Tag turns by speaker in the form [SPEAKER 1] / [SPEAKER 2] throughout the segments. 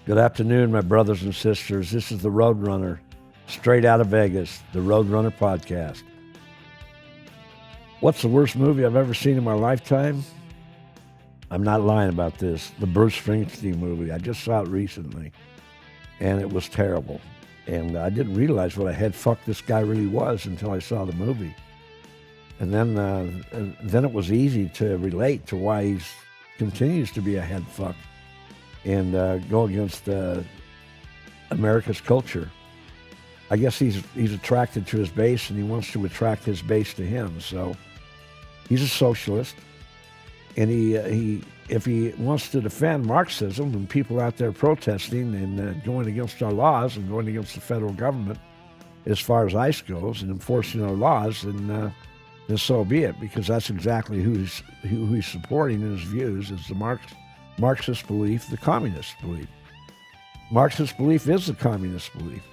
[SPEAKER 1] Good afternoon, my brothers and sisters. This is the Roadrunner, straight out of Vegas, the Roadrunner Podcast. What's the worst movie I've ever seen in my lifetime? I'm not lying about this. The Bruce Springsteen movie. I just saw it recently, and it was terrible. And I didn't realize what a head fuck this guy really was until I saw the movie. And then it was easy to relate to why he continues to be a head fuck and go against America's culture. I guess he's attracted to his base, and he wants to attract his base to him. So he's a socialist, and he if he wants to defend Marxism and people out there protesting and going against our laws and going against the federal government as far as ICE goes and enforcing our laws, then so be it, because that's exactly who he's supporting in his views is the Marxist belief, the communist belief. Marxist belief is the communist belief.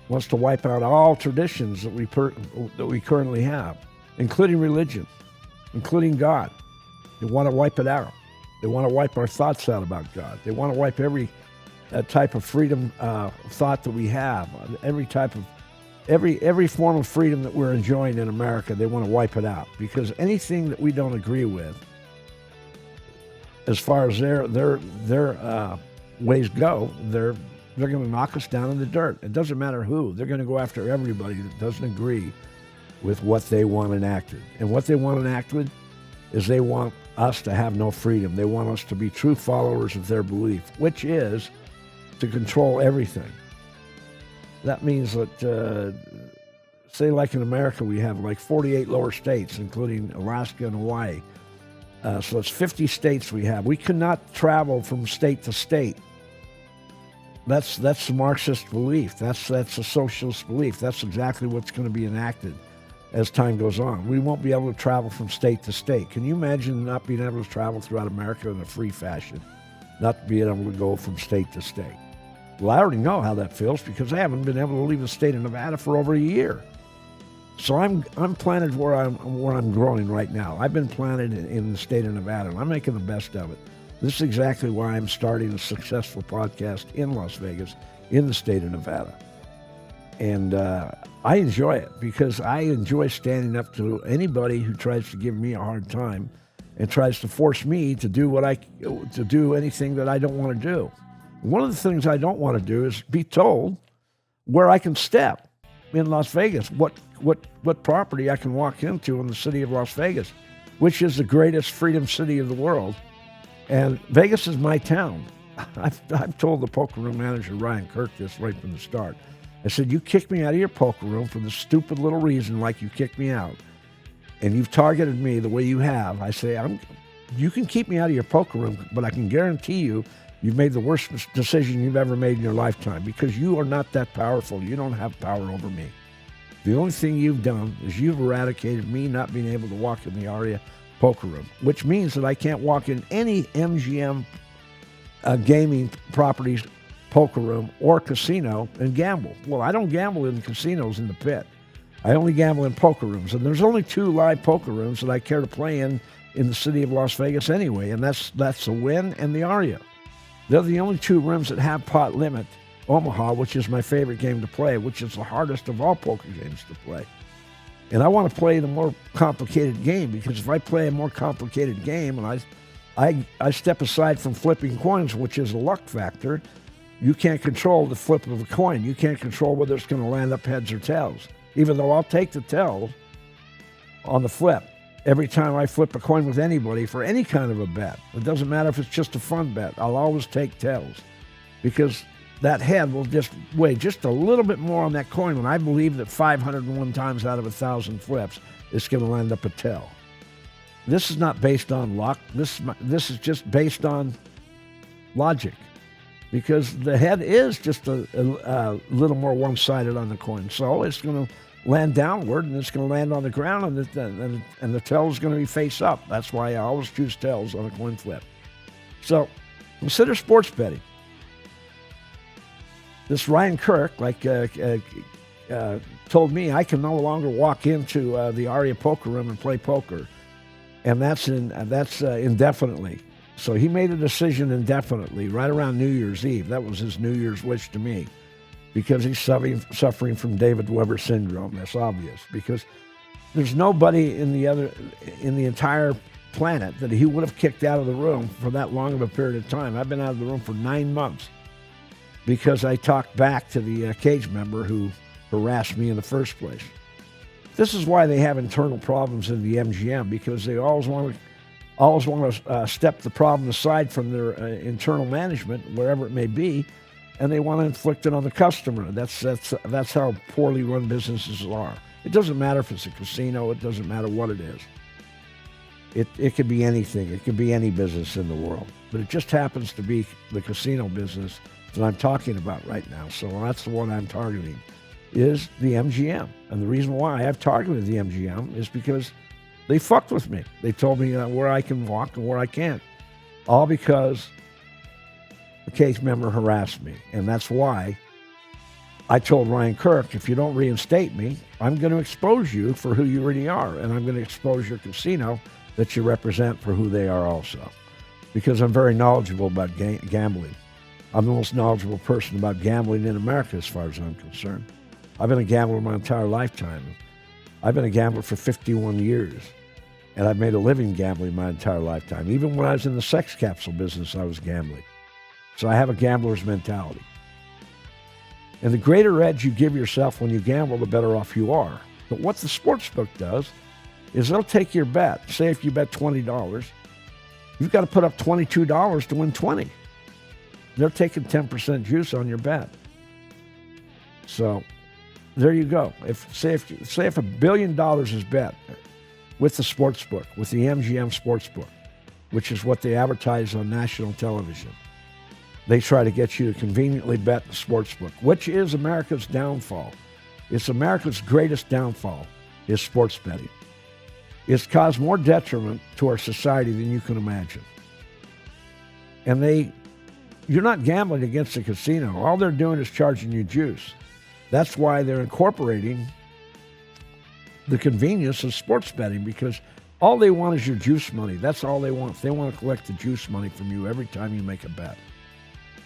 [SPEAKER 1] Wants to wipe out all traditions that we currently have, including religion, including God. They want to wipe it out. They want to wipe our thoughts out about God. They want to wipe every type of freedom thought that we have, every form of freedom that we're enjoying in America. They want to wipe it out, because anything that we don't agree with, as far as their ways go, they're going to knock us down in the dirt. It doesn't matter who. They're going to go after everybody that doesn't agree with what they want enacted. And what they want enacted is they want us to have no freedom. They want us to be true followers of their belief, which is to control everything. That means that, say like in America, we have like 48 lower states, including Alaska and Hawaii. So it's 50 states we have. We cannot travel from state to state. That's the Marxist belief. That's a socialist belief. That's exactly what's going to be enacted as time goes on. We won't be able to travel from state to state. Can you imagine not being able to travel throughout America in a free fashion? Not being able to go from state to state. Well, I already know how that feels, because I haven't been able to leave the state of Nevada for over a year. So I'm planted where I'm growing right now. I've been planted in the state of Nevada, and I'm making the best of it. This is exactly why I'm starting a successful podcast in Las Vegas, in the state of Nevada. And I enjoy it, because I enjoy standing up to anybody who tries to give me a hard time and tries to force me to do anything that I don't want to do. One of the things I don't want to do is be told where I can step in Las Vegas, what property I can walk into in the city of Las Vegas, which is the greatest freedom city of the world. And Vegas is my town. I've told the poker room manager, Ryan Kirk, this right from the start. I said, you kicked me out of your poker room for the stupid little reason like you kicked me out, and you've targeted me the way you have. I say, you can keep me out of your poker room, but I can guarantee you've made the worst decision you've ever made in your lifetime, because you are not that powerful. You don't have power over me. The only thing you've done is you've eradicated me not being able to walk in the Aria poker room, which means that I can't walk in any MGM gaming properties, poker room, or casino and gamble. Well, I don't gamble in casinos in the pit. I only gamble in poker rooms, and there's only 2 live poker rooms that I care to play in the city of Las Vegas anyway, and that's the Wynn and the Aria. They're the only 2 rooms that have pot limit. Omaha, which is my favorite game to play, which is the hardest of all poker games to play. And I want to play the more complicated game, because if I play a more complicated game and I step aside from flipping coins, which is a luck factor, you can't control the flip of a coin. You can't control whether it's going to land up heads or tails, even though I'll take the tails on the flip. Every time I flip a coin with anybody for any kind of a bet, it doesn't matter if it's just a fun bet, I'll always take tails, because that head will just weigh just a little bit more on that coin, and I believe that 501 times out of 1,000 flips, it's going to land up a tail. This is not based on luck. This is just based on logic, because the head is just a little more one-sided on the coin. So it's going to land downward, and it's going to land on the ground, and the tail is going to be face up. That's why I always choose tails on a coin flip. So consider sports betting. This Ryan Kirk, told me I can no longer walk into the Aria poker room and play poker, and that's indefinitely. So he made a decision indefinitely right around New Year's Eve. That was his New Year's wish to me, because he's suffering from David Weber syndrome. That's obvious, because there's nobody in the entire planet that he would have kicked out of the room for that long of a period of time. I've been out of the room for 9 months because I talked back to the cage member who harassed me in the first place. This is why they have internal problems in the MGM, because they always want to step the problem aside from their internal management, wherever it may be, and they want to inflict it on the customer. That's how poorly run businesses are. It doesn't matter if it's a casino. It doesn't matter what it is. It could be anything. It could be any business in the world. But it just happens to be the casino business that I'm talking about right now. So that's the one I'm targeting, is the MGM. And the reason why I've targeted the MGM is because they fucked with me. They told me where I can walk and where I can't. All because the case member harassed me. And that's why I told Ryan Kirk, if you don't reinstate me, I'm going to expose you for who you really are. And I'm going to expose your casino that you represent for who they are also. Because I'm very knowledgeable about gambling. I'm the most knowledgeable person about gambling in America as far as I'm concerned. I've been a gambler my entire lifetime. I've been a gambler for 51 years. And I've made a living gambling my entire lifetime. Even when I was in the sex capsule business, I was gambling. So I have a gambler's mentality. And the greater edge you give yourself when you gamble, the better off you are. But what the sportsbook does is they'll take your bet. Say if you bet $20, you've got to put up $22 to win 20. They're taking 10% juice on your bet. So there you go. Say if $1 billion is bet with the sportsbook, with the MGM sportsbook, which is what they advertise on national television, they try to get you to conveniently bet the sportsbook, which is America's downfall. It's America's greatest downfall, is sports betting. It's caused more detriment to our society than you can imagine. And you're not gambling against the casino. All they're doing is charging you juice. That's why they're incorporating the convenience of sports betting, because all they want is your juice money. That's all they want. They want to collect the juice money from you every time you make a bet.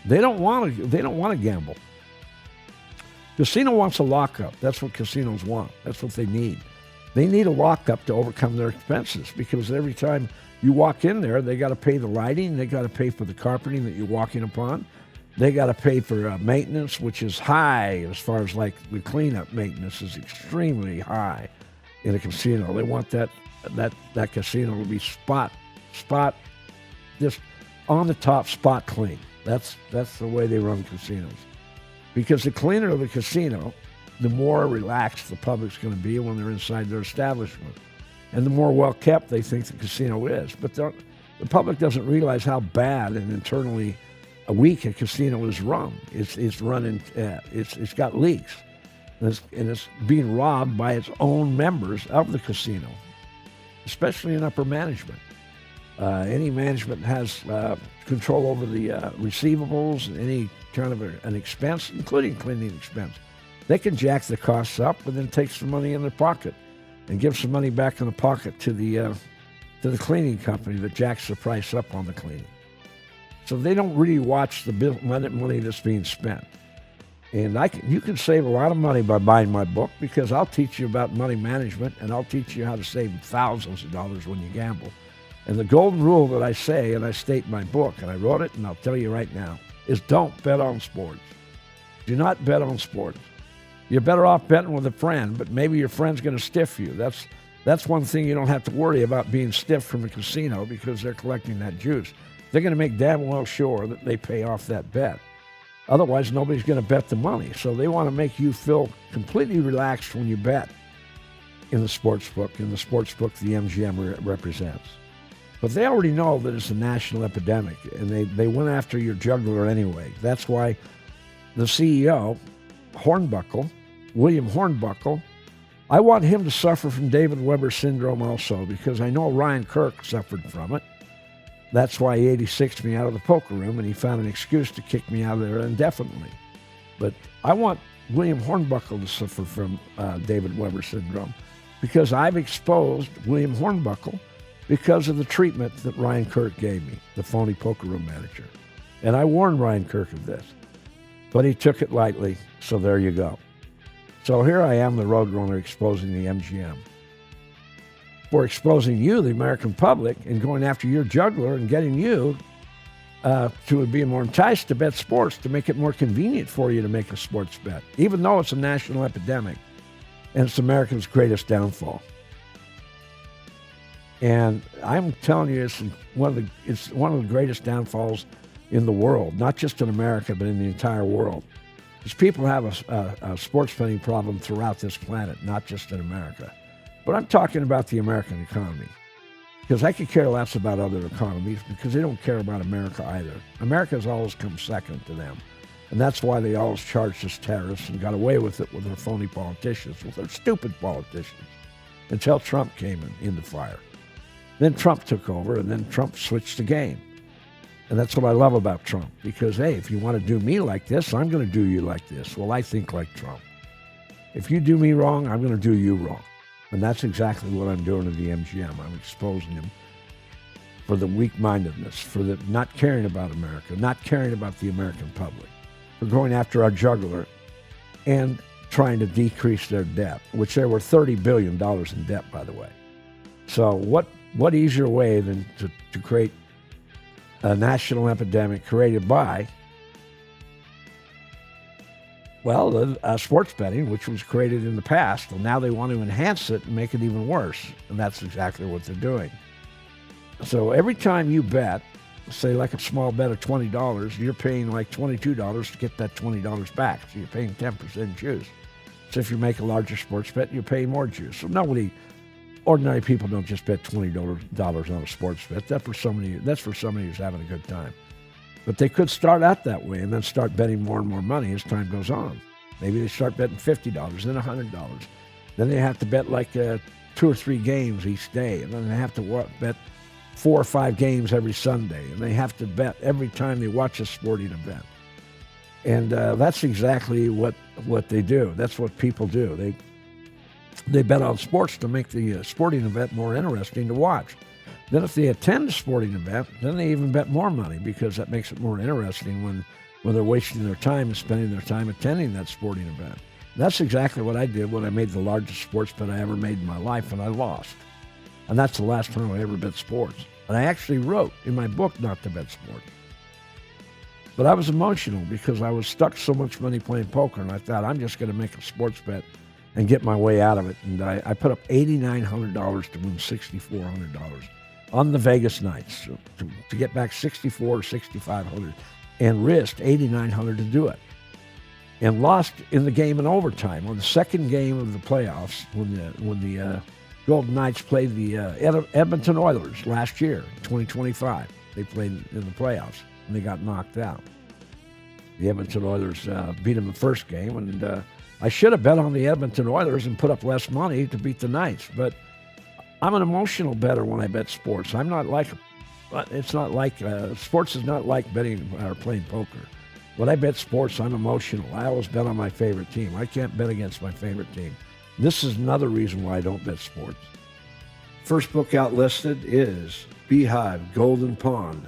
[SPEAKER 1] They don't want to gamble. Casino wants a lockup. That's what casinos want. That's what they need. They need a lockup to overcome their expenses, because every time you walk in there, they got to pay the lighting, they got to pay for the carpeting that you're walking upon, they got to pay for maintenance, which is high as far as like the cleanup maintenance is extremely high in a casino. They want that casino to be spot, just on the top, spot clean. That's the way they run casinos. Because the cleaner the casino, the more relaxed the public's going to be when they're inside their establishment. And the more well-kept they think the casino is. But the public doesn't realize how bad and internally weak a casino is run. It's got leaks. And it's being robbed by its own members of the casino, especially in upper management. Any management has control over the receivables and any kind of an expense, including cleaning expense. They can jack the costs up and then take some money in their pocket and give some money back in the pocket to the cleaning company that jacks the price up on the cleaning. So they don't really watch the money that's being spent. And you can save a lot of money by buying my book, because I'll teach you about money management, and I'll teach you how to save thousands of dollars when you gamble. And the golden rule that I say, and I state in my book, and I wrote it, and I'll tell you right now, is don't bet on sports. Do not bet on sports. You're better off betting with a friend, but maybe your friend's going to stiff you. That's one thing you don't have to worry about, being stiff from a casino, because they're collecting that juice. They're going to make damn well sure that they pay off that bet. Otherwise, nobody's going to bet the money. So they want to make you feel completely relaxed when you bet in the sports book the MGM represents. But they already know that it's a national epidemic, and they went after your jugular anyway. That's why the CEO, William Hornbuckle, I want him to suffer from David Weber syndrome also, because I know Ryan Kirk suffered from it. That's why he 86'd me out of the poker room, and he found an excuse to kick me out of there indefinitely. But I want William Hornbuckle to suffer from David Weber syndrome, because I've exposed William Hornbuckle because of the treatment that Ryan Kirk gave me, the phony poker room manager. And I warned Ryan Kirk of this, but he took it lightly, so there you go. So here I am, the Roadrunner, exposing the MGM. For exposing you, the American public, and going after your juggler and getting you to be more enticed to bet sports, to make it more convenient for you to make a sports bet, even though it's a national epidemic and it's America's greatest downfall. And I'm telling you, it's one of the greatest downfalls in the world, not just in America, but in the entire world. Because people have a sports betting problem throughout this planet, not just in America. But I'm talking about the American economy. Because I could care less about other economies because they don't care about America either. America's always come second to them. And that's why they always charged us terrorists and got away with it with their phony politicians, with their stupid politicians, until Trump came in the fire. Then Trump took over, and then Trump switched the game. And that's what I love about Trump, because, hey, if you want to do me like this, I'm going to do you like this. Well, I think like Trump. If you do me wrong, I'm going to do you wrong. And that's exactly what I'm doing to the MGM. I'm exposing them for the weak-mindedness, for the not caring about America, not caring about the American public, for going after our juggler and trying to decrease their debt, which they were $30 billion in debt, by the way. So what easier way than to create a national epidemic created by, well, sports betting, which was created in the past, and now they want to enhance it and make it even worse. And that's exactly what they're doing. So every time you bet, say like a small bet of $20, you're paying like $22 to get that $20 back. So you're paying 10% juice. So if you make a larger sports bet, you're paying more juice. So ordinary people don't just bet $20 on a sports bet. That's for somebody who's having a good time. But they could start out that way and then start betting more and more money as time goes on. Maybe they start betting $50, then $100. Then they have to bet like 2 or 3 games each day. And then they have to bet 4 or 5 games every Sunday. And they have to bet every time they watch a sporting event. And that's exactly what they do. That's what people do. They bet on sports to make the sporting event more interesting to watch. Then if they attend a sporting event, then they even bet more money because that makes it more interesting when they're wasting their time and spending their time attending that sporting event. That's exactly what I did when I made the largest sports bet I ever made in my life, and I lost. And that's the last time I ever bet sports. And I actually wrote in my book not to bet sports. But I was emotional because I was stuck so much money playing poker, and I thought, I'm just going to make a sports bet and get my way out of it. And I put up $8,900 to win $6,400 on the Vegas nights to get back $6,400 or $6,500 and risked $8,900 to do it. And lost in the game in overtime on the second game of the playoffs when the Golden Knights played the Edmonton Oilers last year, 2025. They played in the playoffs and they got knocked out. The Edmonton Oilers beat them the first game, and I should have bet on the Edmonton Oilers and put up less money to beat the Knights, but I'm an emotional bettor when I bet sports. I'm not like, sports is not like betting or playing poker. When I bet sports, I'm emotional. I always bet on my favorite team. I can't bet against my favorite team. This is another reason why I don't bet sports. First book out listed is Beehive Golden Pond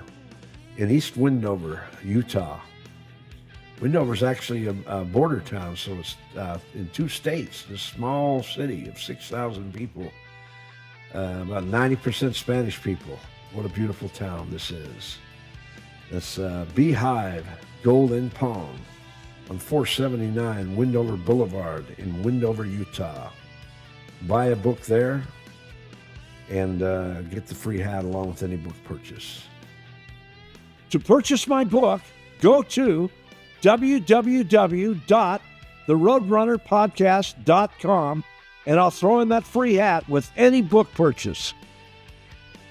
[SPEAKER 1] in East Windover, Utah. Windover is actually a border town, so it's in 2 states. This small city of 6,000 people, about 90% Spanish people. What a beautiful town this is. It's Beehive Golden Pond on 479 Windover Boulevard in Windover, Utah. Buy a book there and get the free hat along with any book purchase. To purchase my book, go to www.theroadrunnerpodcast.com, and I'll throw in that free hat with any book purchase.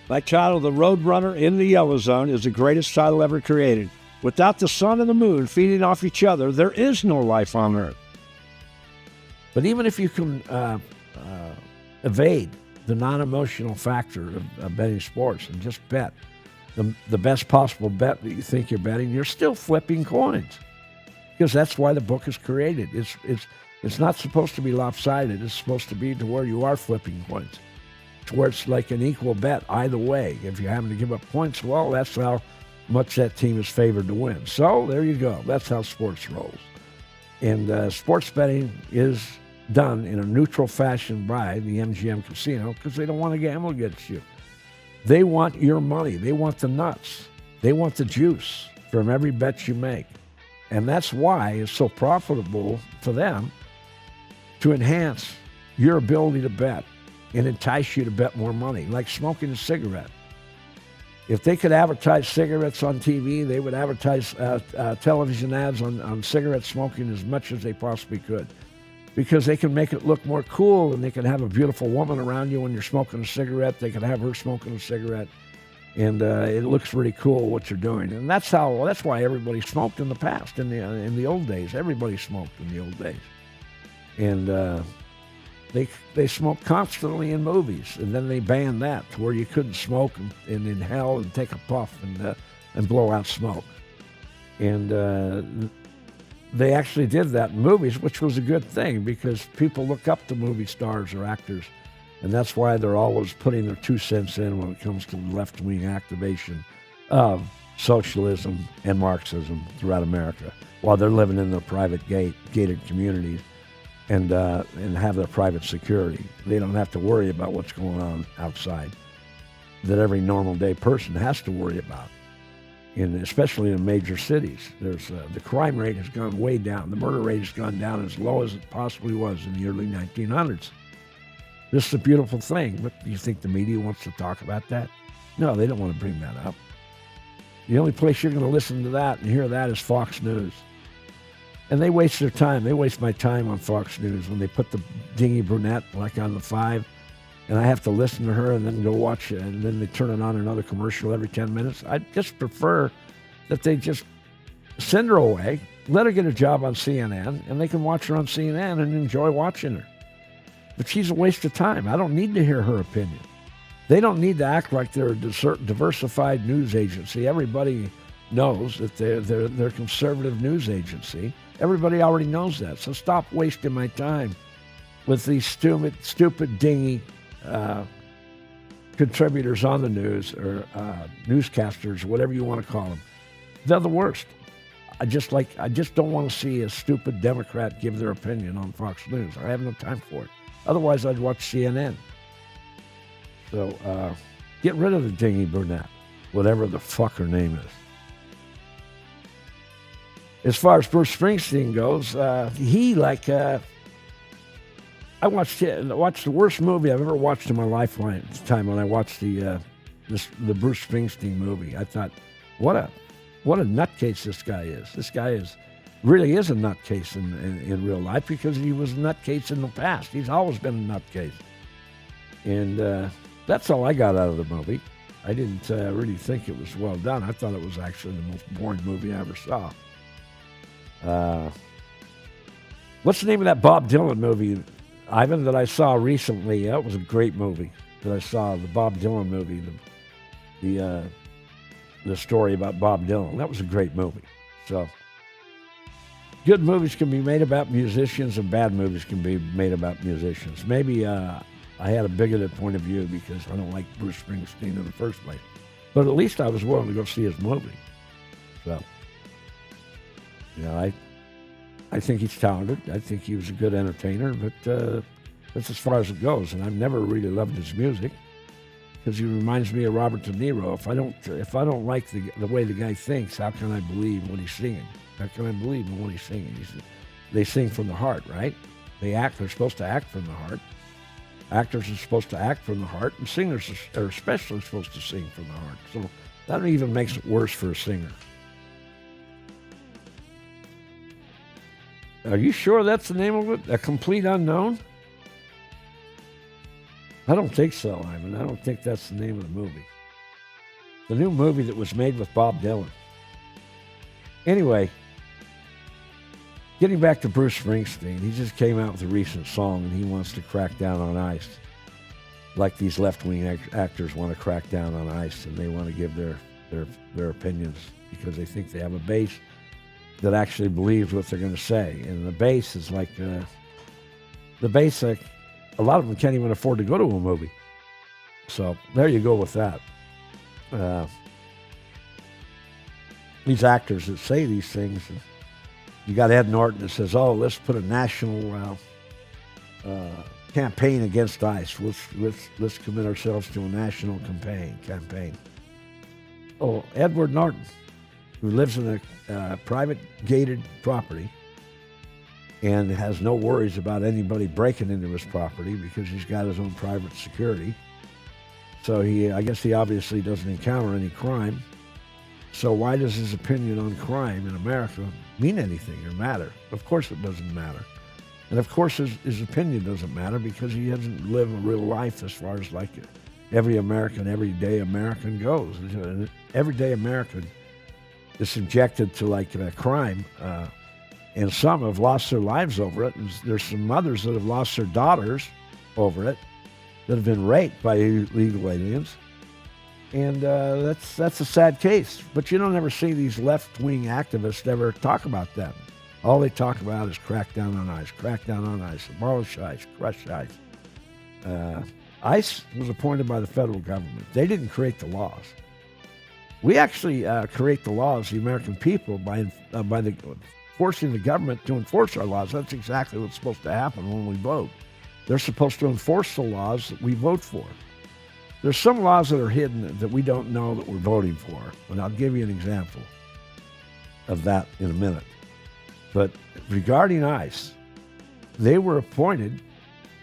[SPEAKER 1] My title, The Roadrunner in the Yellow Zone, is the greatest title ever created. Without the sun and the moon feeding off each other, there is no life on Earth. But even if you can evade the non-emotional factor of betting sports and just bet the best possible bet that you think you're betting, you're still flipping coins. Because that's why the book is created. It's not supposed to be lopsided. It's supposed to be to where you are flipping coins. to where it's like an equal bet either way. If you're having to give up points, well, that's how much that team is favored to win. So there you go. That's how sports rolls. And sports betting is done in a neutral fashion by the MGM Casino because they don't want to gamble against you. They want your money. They want the nuts. They want the juice from every bet you make. And that's why it's so profitable for them to enhance your ability to bet and entice you to bet more money, like smoking a cigarette. If they could advertise cigarettes on TV, they would advertise television ads on cigarette smoking as much as they possibly could, because they can make it look more cool, and they can have a beautiful woman around you when you're smoking a cigarette. They can have her smoking a cigarette, and it looks really cool what you're doing. And that's why everybody smoked in the past, in the old days. Everybody smoked in the old days, and they smoked constantly in movies, and then they banned that to where you couldn't smoke and inhale and take a puff and blow out smoke. And they actually did that in movies, which was a good thing because people look up to movie stars or actors, and that's why they're always putting their 2 cents in when it comes to left-wing activation of socialism and Marxism throughout America, while they're living in their private gated communities and have their private security. They don't have to worry about what's going on outside that every normal day person has to worry about. Especially in major cities, the crime rate has gone way down. The murder rate has gone down as low as it possibly was in the early 1900s. This is a beautiful thing, but do you think the media wants to talk about that? No, they don't want to bring that up. The only place you're going to listen to that and hear that is Fox News. And they waste their time. They waste my time on Fox News when they put the dingy brunette like on the 5, and I have to listen to her and then go watch it, and then they turn it on another commercial every 10 minutes. I just prefer that they just send her away, let her get a job on CNN, and they can watch her on CNN and enjoy watching her. But she's a waste of time. I don't need to hear her opinion. They don't need to act like they're a diversified news agency. Everybody knows that they're a conservative news agency. Everybody already knows that. So stop wasting my time with these stupid, dingy contributors on the news or newscasters, whatever you want to call them. They're the worst. I just don't want to see a stupid Democrat give their opinion on Fox News. I have no time for it. Otherwise, I'd watch CNN. So get rid of the dingy brunette, whatever the fuck her name is. As far as Bruce Springsteen goes, I watched the worst movie I've ever watched in my lifetime when I watched the Bruce Springsteen movie. I thought, what a nutcase this guy is. This guy really is a nutcase in real life because he was a nutcase in the past. He's always been a nutcase. And that's all I got out of the movie. I didn't really think it was well done. I thought it was actually the most boring movie I ever saw. What's the name of that Bob Dylan movie, Ivan, that I saw recently? That was a great movie that I saw, the Bob Dylan movie, the story about Bob Dylan. That was a great movie. So, good movies can be made about musicians and bad movies can be made about musicians. Maybe I had a bigoted point of view because I don't like Bruce Springsteen in the first place. But at least I was willing to go see his movie. So, I think he's talented. I think he was a good entertainer, but that's as far as it goes. And I've never really loved his music because he reminds me of Robert De Niro. If I don't like the way the guy thinks, how can I believe what he's singing? How can I believe in what he's singing? They sing from the heart, right? They're supposed to act from the heart. Actors are supposed to act from the heart, and singers are especially supposed to sing from the heart. So that even makes it worse for a singer. Are you sure that's the name of it? A Complete Unknown? I don't think so, Ivan. I don't think that's the name of the movie. The new movie that was made with Bob Dylan. Anyway, getting back to Bruce Springsteen, he just came out with a recent song and he wants to crack down on ICE. Like these left-wing actors want to crack down on ICE and they want to give their opinions because they think they have a base that actually believes what they're going to say. And the base is like, a lot of them can't even afford to go to a movie. So there you go with that. These actors that say these things, you got Ed Norton that says, "Oh, let's put a national campaign against ICE. Let's commit ourselves to a national campaign." Oh, Edward Norton, who lives in a private gated property and has no worries about anybody breaking into his property because he's got his own private security. So I guess he obviously doesn't encounter any crime. So why does his opinion on crime in America mean anything or matter? Of course it doesn't matter. And of course his opinion doesn't matter because he doesn't live a real life as far as like everyday American goes. An everyday American is subjected to like crime, and some have lost their lives over it. And there's some mothers that have lost their daughters over it that have been raped by illegal aliens. And that's a sad case. But you don't ever see these left-wing activists ever talk about that. All they talk about is crack down on ICE, abolish ICE, crush ICE. ICE was appointed by the federal government. They didn't create the laws. We actually create the laws, the American people, by forcing the government to enforce our laws. That's exactly what's supposed to happen when we vote. They're supposed to enforce the laws that we vote for. There's some laws that are hidden that we don't know that we're voting for, and I'll give you an example of that in a minute. But regarding ICE, they were appointed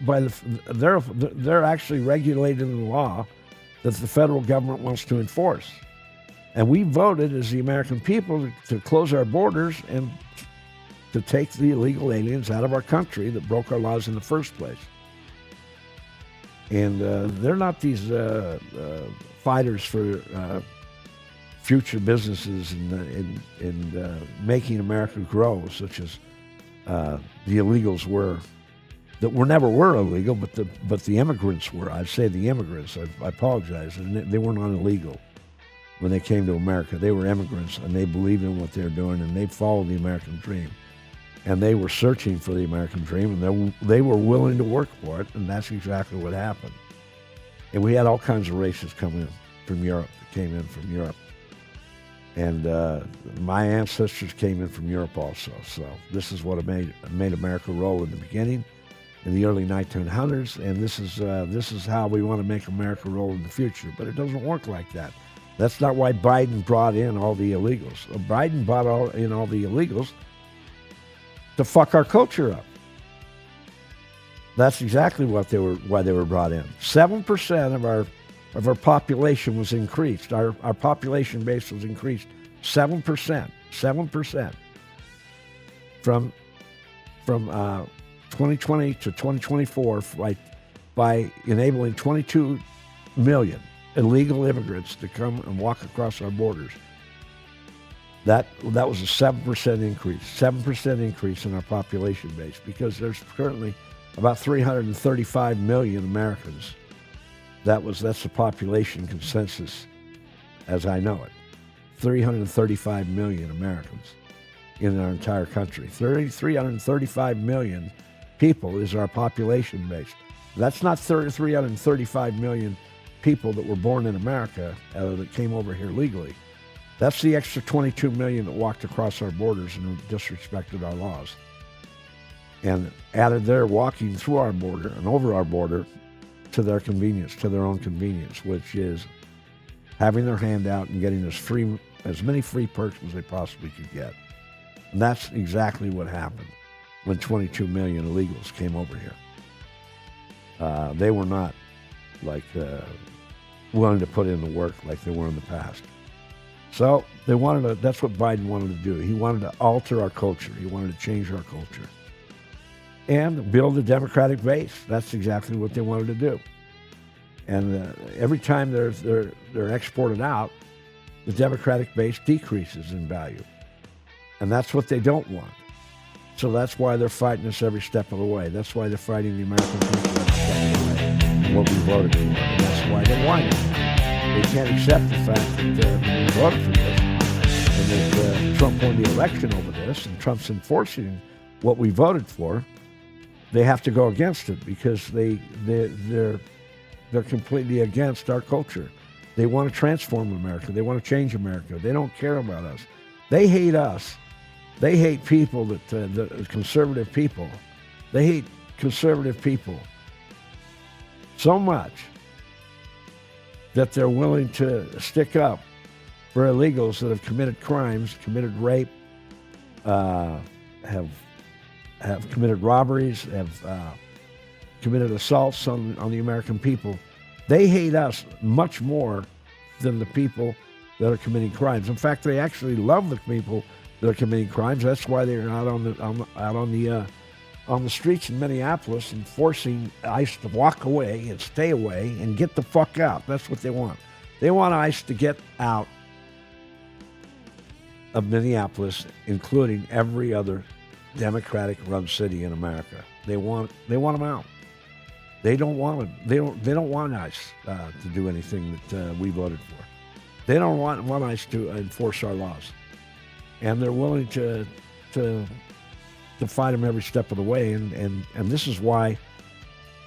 [SPEAKER 1] by they're actually regulating the law that the federal government wants to enforce. And we voted as the American people to close our borders and to take the illegal aliens out of our country that broke our laws in the first place. And they're not these fighters for future businesses and making America grow, such as the illegals were, that never were illegal, but the immigrants were. I'd say the immigrants. I apologize, and they were not illegal when they came to America. They were immigrants, and they believed in what they were doing, and they followed the American dream. And they were searching for the American dream, and they were willing to work for it, and that's exactly what happened. And we had all kinds of races come in from Europe, that came in from Europe. And my ancestors came in from Europe also. So this is what made America roll in the beginning, in the early 1900s, and this is how we want to make America roll in the future. But it doesn't work like that. That's not why Biden brought in all the illegals. Biden brought in all the illegals to fuck our culture up. That's exactly why they were brought in. 7% of our population was increased. Our population base was increased 7%. 7% from 2020 to 2024 by enabling 22 million illegal immigrants to come and walk across our borders. That was a 7% increase, 7% increase in our population base, because there's currently about 335 million Americans. That's the population consensus as I know it. 335 million Americans in our entire country. 335 million people is our population base. That's not 335 million people that were born in America that came over here legally. That's the extra 22 million that walked across our borders and disrespected our laws. And added their walking through our border and over our border to their convenience, to their own convenience, which is having their hand out and getting as many free perks as they possibly could get. And that's exactly what happened when 22 million illegals came over here. They were not willing to put in the work like they were in the past. So that's what Biden wanted to do. He wanted to alter our culture. He wanted to change our culture and build a Democratic base. That's exactly what they wanted to do. And every time they're exported out, the Democratic base decreases in value. And that's what they don't want. So that's why they're fighting us every step of the way. That's why they're fighting the American people every step of the way, and what we voted for. And that's why they're whining. They can't accept the fact that we voted for this, and that Trump won the election over this, and Trump's enforcing what we voted for. They have to go against it because they're They're completely against our culture. They want to transform America. They want to change America. They don't care about us. They hate us. They hate people the conservative people. They hate conservative people so much that they're willing to stick up for illegals that have committed crimes, committed rape, have committed robberies, have committed assaults on the American people. They hate us much more than the people that are committing crimes. In fact, they actually love the people that are committing crimes. That's why they're out on the streets in Minneapolis and forcing ICE to walk away and stay away and get the fuck out. That's what they want. They want ICE to get out of Minneapolis, including every other Democratic-run city in America. They want them out. They don't want it. They don't want ICE to do anything that we voted for. They don't want ICE to enforce our laws, and they're willing to fight them every step of the way. And this is why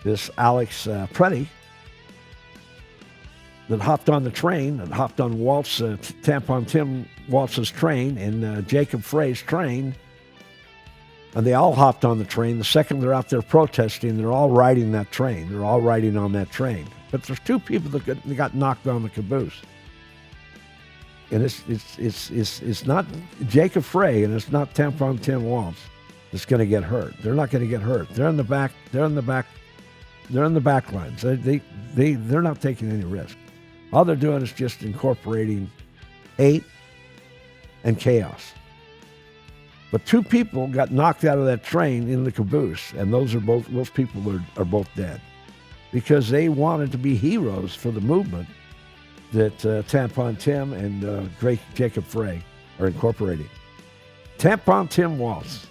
[SPEAKER 1] this Alex Preddy that hopped on the train, that hopped on Tampon Tim Waltz's train and Jacob Frey's train, and they all hopped on the train. The second they're out there protesting, they're all riding that train. They're all riding on that train. But there's two people that got knocked on the caboose. And it's not Jacob Frey and it's not Tampon Tim Waltz that's going to get hurt. They're not going to get hurt. They're in the back. They're in the back lines. They're not taking any risk. All they're doing is just incorporating hate and chaos. But two people got knocked out of that train in the caboose, and those people are both dead because they wanted to be heroes for the movement that Tampon Tim and Jacob Frey are incorporating. Tampon Tim Waltz.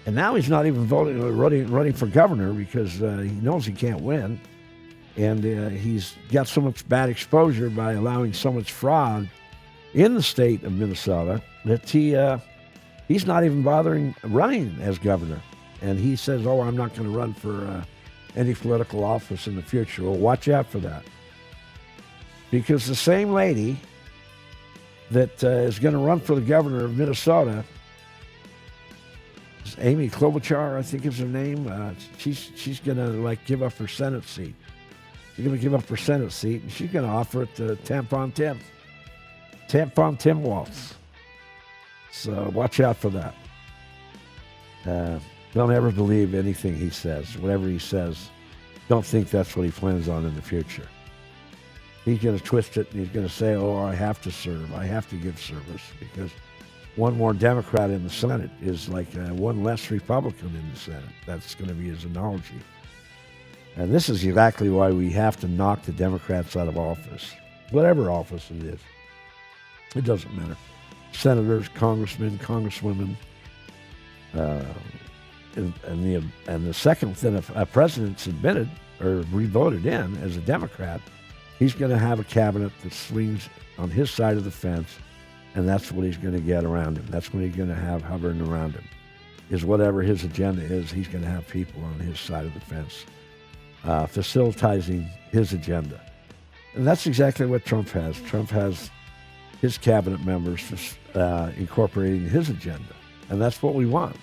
[SPEAKER 1] And now he's not even running for governor because he knows he can't win. And he's got so much bad exposure by allowing so much fraud in the state of Minnesota that he's not even bothering running as governor. And he says, I'm not going to run for any political office in the future. Well, watch out for that. Because the same lady that is going to run for the governor of Minnesota, Amy Klobuchar, I think is her name, she's going to give up her Senate seat. She's going to give up her Senate seat, and she's going to offer it to Tampon Tim Waltz. So watch out for that. Don't ever believe anything he says. Whatever he says, don't think that's what he plans on in the future. He's going to twist it, and he's going to say, I have to serve. I have to give service, because one more Democrat in the Senate is like one less Republican in the Senate. That's going to be his analogy. And this is exactly why we have to knock the Democrats out of office, whatever office it is. It doesn't matter. Senators, congressmen, congresswomen, and the second that a president's admitted or re-voted in as a Democrat, he's going to have a cabinet that swings on his side of the fence, and that's what he's going to get around him. That's what he's going to have hovering around him, is whatever his agenda is, he's going to have people on his side of the fence facilitating his agenda. And that's exactly what Trump has. Trump has his cabinet members incorporating his agenda. And that's what we want.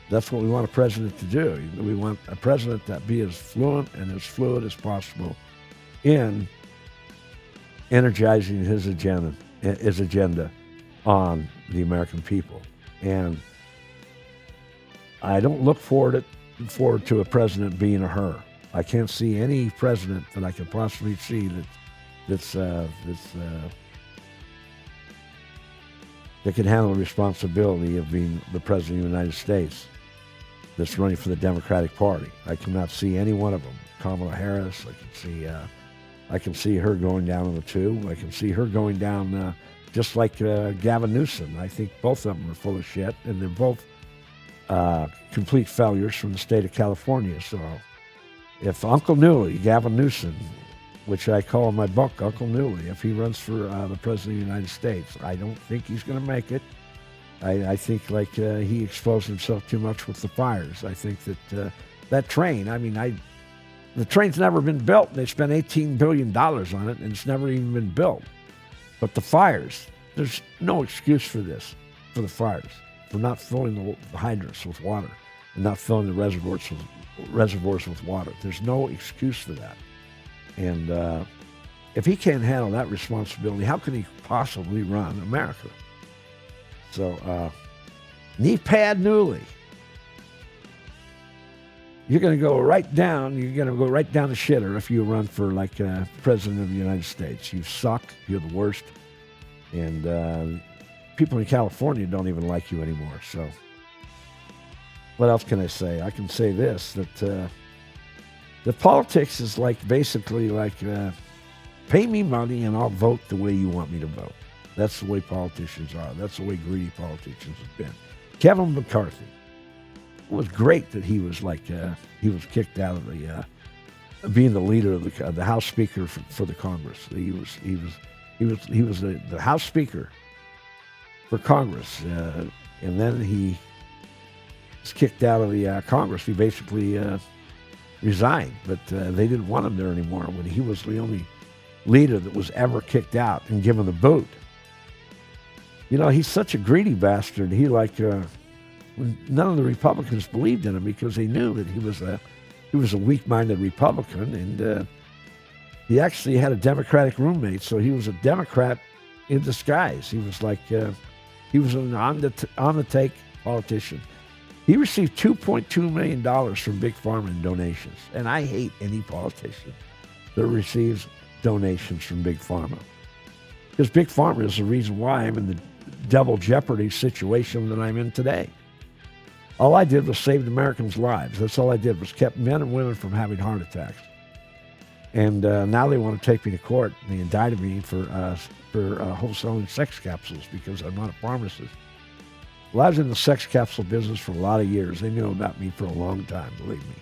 [SPEAKER 1] That's what we want a president to do. We want a president that be as fluent and as fluid as possible in energizing his agenda on the American people. And I don't look forward to a president being a her. I can't see any president that I could possibly see that can handle the responsibility of being the president of the United States that's running for the Democratic Party. I cannot see any one of them. Kamala Harris, I can see her going down in the tube. I can see her going down just like Gavin Newsom. I think both of them are full of shit, and they're both complete failures from the state of California. So if Uncle Newly, Gavin Newsom, which I call in my book Uncle Newly, if he runs for the President of the United States, I don't think he's going to make it. I think he exposed himself too much with the fires. I think that that train, The train's never been built. They spent $18 billion on it, and it's never even been built. But the fires, there's no excuse for this, for the fires, for not filling the hydrants with water and not filling the reservoirs with water. There's no excuse for that. And if he can't handle that responsibility, how can he possibly run America? So, knee pad Newley. You're going to go right down the shitter if you run for, President of the United States. You suck. You're the worst. And people in California don't even like you anymore. So what else can I say? I can say this, that the politics is basically pay me money and I'll vote the way you want me to vote. That's the way politicians are. That's the way greedy politicians have been. Kevin McCarthy. It was great that he was he was kicked out of the being the leader of the House Speaker for the Congress. He was the House Speaker for Congress, and then he was kicked out of the Congress. He basically resigned, but they didn't want him there anymore. When he was the only leader that was ever kicked out and given the boot. You know, he's such a greedy bastard. None of the Republicans believed in him because they knew that he was a weak-minded Republican, and he actually had a Democratic roommate, so he was a Democrat in disguise. He was he was an on-the-take politician. He received $2.2 million from Big Pharma in donations, and I hate any politician that receives donations from Big Pharma, because Big Pharma is the reason why I'm in the double jeopardy situation that I'm in today. All I did was saved Americans' lives. That's all I did, was kept men and women from having heart attacks. And now they want to take me to court. They indicted me for wholesaling sex capsules because I'm not a pharmacist. Well, I was in the sex capsule business for a lot of years. They knew about me for a long time, believe me.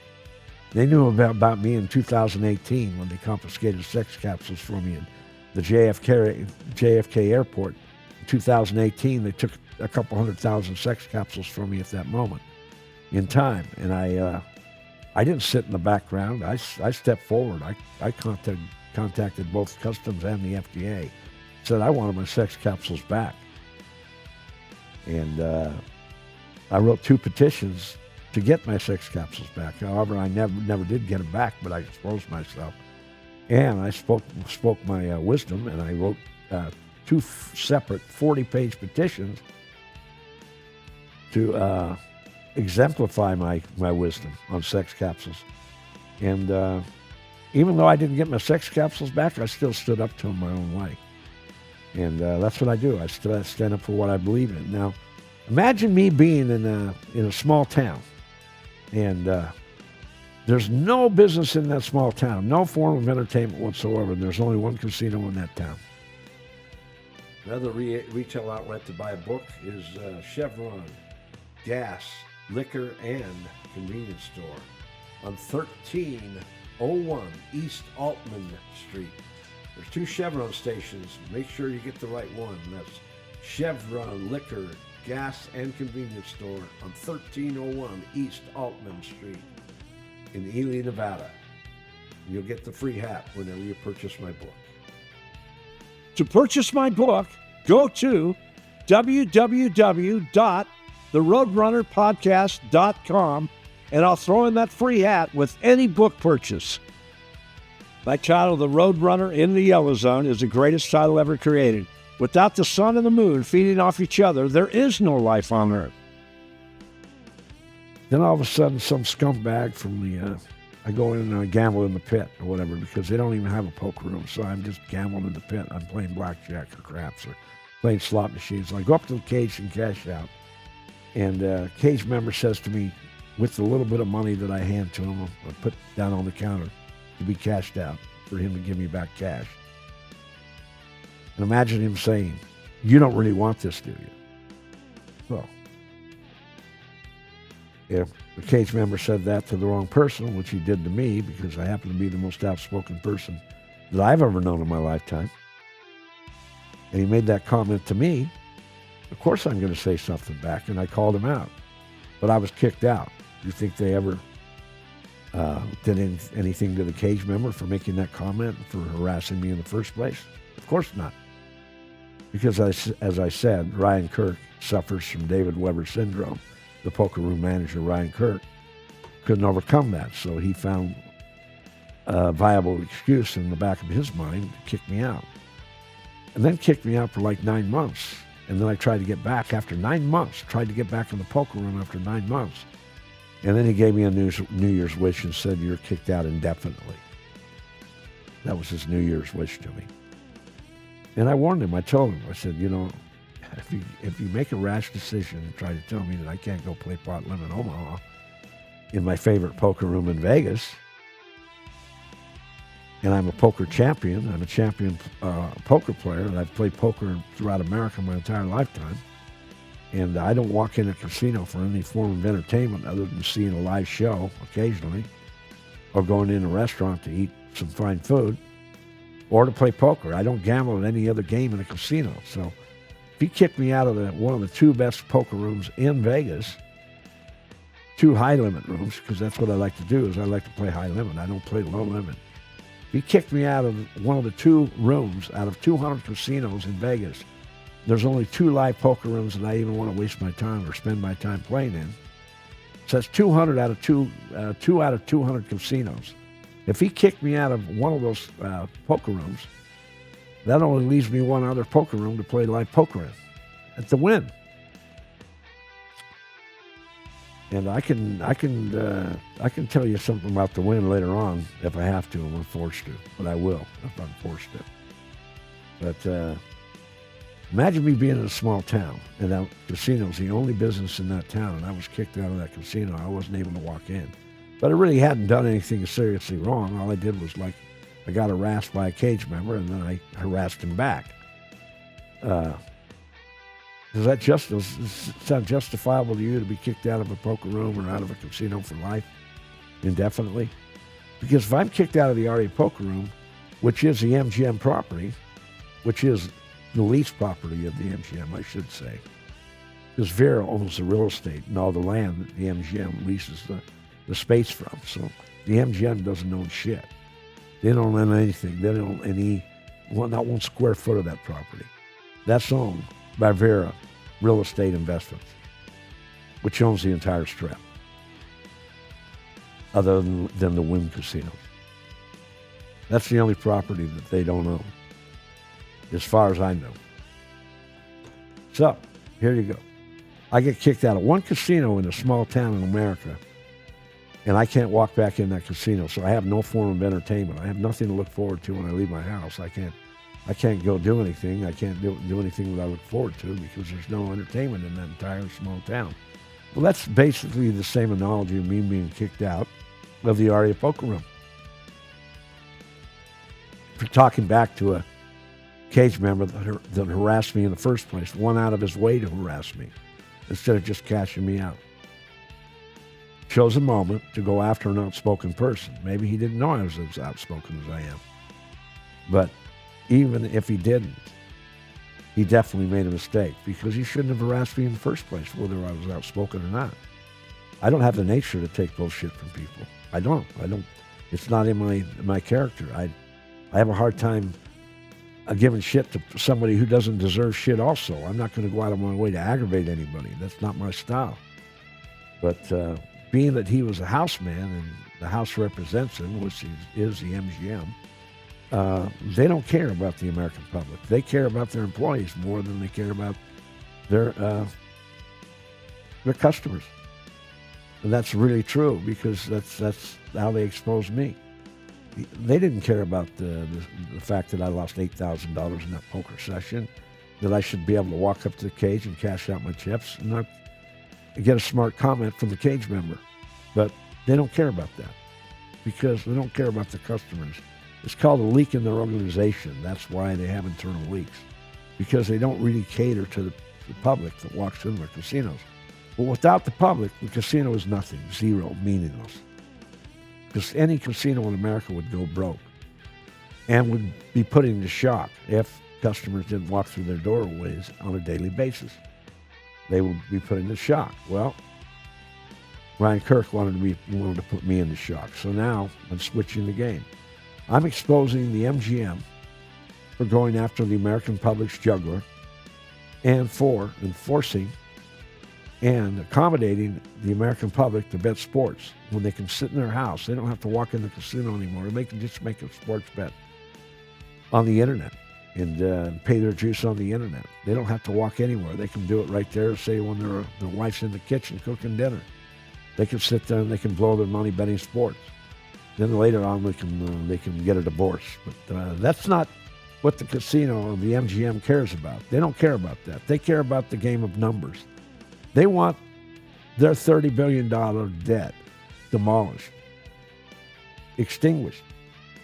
[SPEAKER 1] They knew about me in 2018 when they confiscated sex capsules from me at the JFK airport. In 2018, they took a couple 100,000 sex capsules from me at that moment in time. And I didn't sit in the background. I stepped forward. I contacted both Customs and the FDA. Said I wanted my sex capsules back. And I wrote 2 petitions to get my sex capsules back. However, I never did get them back, but I exposed myself. And I spoke my wisdom, and I wrote 2 separate 40-page petitions to exemplify my wisdom on sex capsules. And even though I didn't get my sex capsules back, I still stood up to them my own way. And that's what I do. I stand up for what I believe in. Now, imagine me being in a small town, and there's no business in that small town, no form of entertainment whatsoever. There's only one casino in that town. Another retail outlet to buy a book is Chevron Gas, Liquor, and Convenience Store on 1301 East Altman Street. There's 2 Chevron stations. Make sure you get the right one. That's Chevron Liquor, Gas, and Convenience Store on 1301 East Altman Street in Ely, Nevada. You'll get the free hat whenever you purchase my book. To purchase my book, go to www.theroadrunnerpodcast.com, and I'll throw in that free hat with any book purchase. My title, The Roadrunner in the Yellow Zone, is the greatest title ever created. Without the sun and the moon feeding off each other, there is no life on Earth. Then all of a sudden, some scumbag from I go in and I gamble in the pit or whatever, because they don't even have a poker room, so I'm just gambling in the pit. I'm playing blackjack or craps or playing slot machines. So I go up to the cage and cash out, and a cage member says to me, with the little bit of money that I hand to him, I put down on the counter to be cashed out, for him to give me back cash. And imagine him saying, "You don't really want this, do you?" Well, if the cage member said that to the wrong person, which he did to me, because I happen to be the most outspoken person that I've ever known in my lifetime, and he made that comment to me, of course I'm going to say something back, and I called him out. But I was kicked out. Do you think they ever Did anything to the cage member for making that comment, for harassing me in the first place? Of course not. Because as I said, Ryan Kirk suffers from David Weber syndrome. The poker room manager, Ryan Kirk, couldn't overcome that. So he found a viable excuse in the back of his mind to kick me out. And then kicked me out for like 9 months. And then I tried to get back after 9 months, tried to get back in the poker room after 9 months. And then he gave me a New Year's wish and said, "You're kicked out indefinitely." That was his New Year's wish to me. And I warned him. I told him, I said, if you make a rash decision and try to tell me that I can't go play Pot Limit Omaha in my favorite poker room in Vegas, and I'm a poker champion, I'm a champion poker player, and I've played poker throughout America my entire lifetime, and I don't walk in a casino for any form of entertainment other than seeing a live show occasionally, or going in a restaurant to eat some fine food, or to play poker. I don't gamble at any other game in a casino. So if he kicked me out of one of the two best poker rooms in Vegas, two high-limit rooms, because that's what I like to do, is I like to play high limit. I don't play low limit. If he kicked me out of one of the two rooms out of 200 casinos in Vegas, there's only two live poker rooms that I even want to waste my time or spend my time playing in. So that's 200 out of two out of 200 casinos. If he kicked me out of one of those poker rooms, that only leaves me one other poker room to play live poker in. That's a win. And I can tell you something about the win later on if I have to and I'm forced to, but I will if I'm forced to. But imagine me being in a small town, and that casino's the only business in that town, and I was kicked out of that casino. I wasn't able to walk in. But I really hadn't done anything seriously wrong. All I did was I got harassed by a cage member, and then I harassed him back. Does that sound justifiable to you to be kicked out of a poker room or out of a casino for life, indefinitely? Because if I'm kicked out of the Aria poker room, which is the MGM property, which is the lease property of the MGM, I should say, because Vera owns the real estate and all the land that the MGM leases the space from. So the MGM doesn't own shit. They don't own anything. They don't own not 1 square foot of that property. That's owned by Vera Real Estate Investments, which owns the entire strip, other than the Wynn casinos. That's the only property that they don't own, as far as I know. So, here you go. I get kicked out of one casino in a small town in America, and I can't walk back in that casino, so I have no form of entertainment. I have nothing to look forward to when I leave my house. I can't go do anything. I can't do anything that I look forward to because there's no entertainment in that entire small town. Well, that's basically the same analogy of me being kicked out of the Aria poker room. For talking back to a cage member that harassed me in the first place, went out of his way to harass me instead of just cashing me out. Chose a moment to go after an outspoken person. Maybe he didn't know I was as outspoken as I am. But even if he didn't, he definitely made a mistake because he shouldn't have harassed me in the first place, whether I was outspoken or not. I don't have the nature to take bullshit from people. I don't. It's not in my character. I have a hard time giving shit to somebody who doesn't deserve shit also. I'm not going to go out of my way to aggravate anybody. That's not my style. But being that he was a house man and the house represents him, which is the MGM, they don't care about the American public. They care about their employees more than they care about their customers. And that's really true because that's how they exposed me. They didn't care about the fact that I lost $8,000 in that poker session, that I should be able to walk up to the cage and cash out my chips and not get a smart comment from the cage member. But they don't care about that because they don't care about the customers. It's called a leak in their organization. That's why they have internal leaks, because they don't really cater to the public that walks in their casinos. But without the public, the casino is nothing, zero, meaningless. Because any casino in America would go broke and would be put into shock if customers didn't walk through their doorways on a daily basis. They would be put into shock. Well, Ryan Kirk wanted to put me into shock. So now I'm switching the game. I'm exposing the MGM for going after the American public's jugular and for enforcing and accommodating the American public to bet sports when they can sit in their house. They don't have to walk in the casino anymore. They can just make a sports bet on the internet and pay their juice on the internet. They don't have to walk anywhere. They can do it right there, say when their wife's in the kitchen cooking dinner. They can sit there and they can blow their money betting sports. Then later on they can get a divorce. But that's not what the casino or the MGM cares about. They don't care about that. They care about the game of numbers. They want their $30 billion debt demolished, extinguished.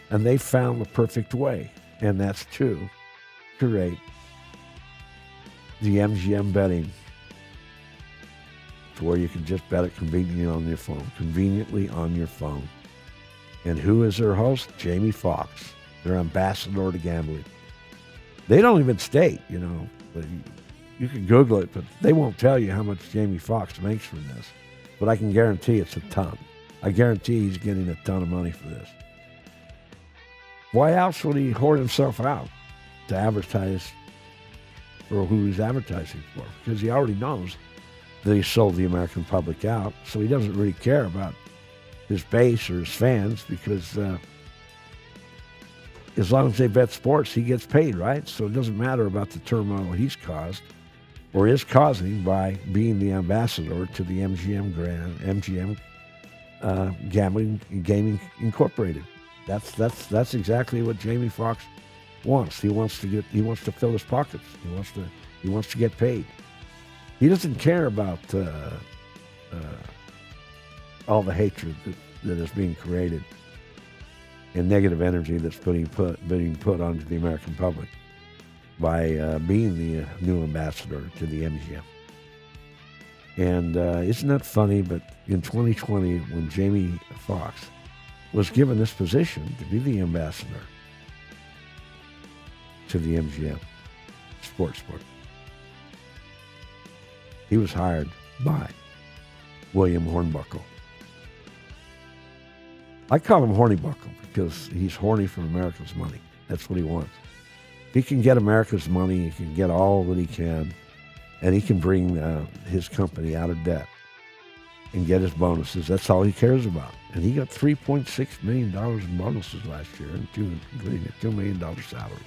[SPEAKER 1] And they found the perfect way, and that's to create the MGM betting to where you can just bet it conveniently on your phone. And who is their host? Jamie Foxx, their ambassador to gambling. They don't even state, but you can Google it, but they won't tell you how much Jamie Foxx makes from this. But I can guarantee it's a ton. I guarantee he's getting a ton of money for this. Why else would he hoard himself out to advertise for who he's advertising for? Because he already knows that he sold the American public out, so he doesn't really care about his base or his fans because as long as they bet sports, he gets paid, right? So it doesn't matter about the turmoil he's caused or is causing by being the ambassador to the MGM Gambling Gaming Incorporated. That's exactly what Jamie Foxx wants. He wants to fill his pockets. He wants to get paid. He doesn't care about all the hatred that is being created and negative energy that's being put onto the American public by being the new ambassador to the MGM. And isn't that funny? But in 2020, when Jamie Foxx was given this position to be the ambassador to the MGM Sports Board, he was hired by William Hornbuckle. I call him Hornybuckle because he's horny for America's money. That's what he wants. He can get America's money. He can get all that he can, and he can bring his company out of debt and get his bonuses. That's all he cares about. And he got $3.6 million in bonuses last year, including a $2 million salary.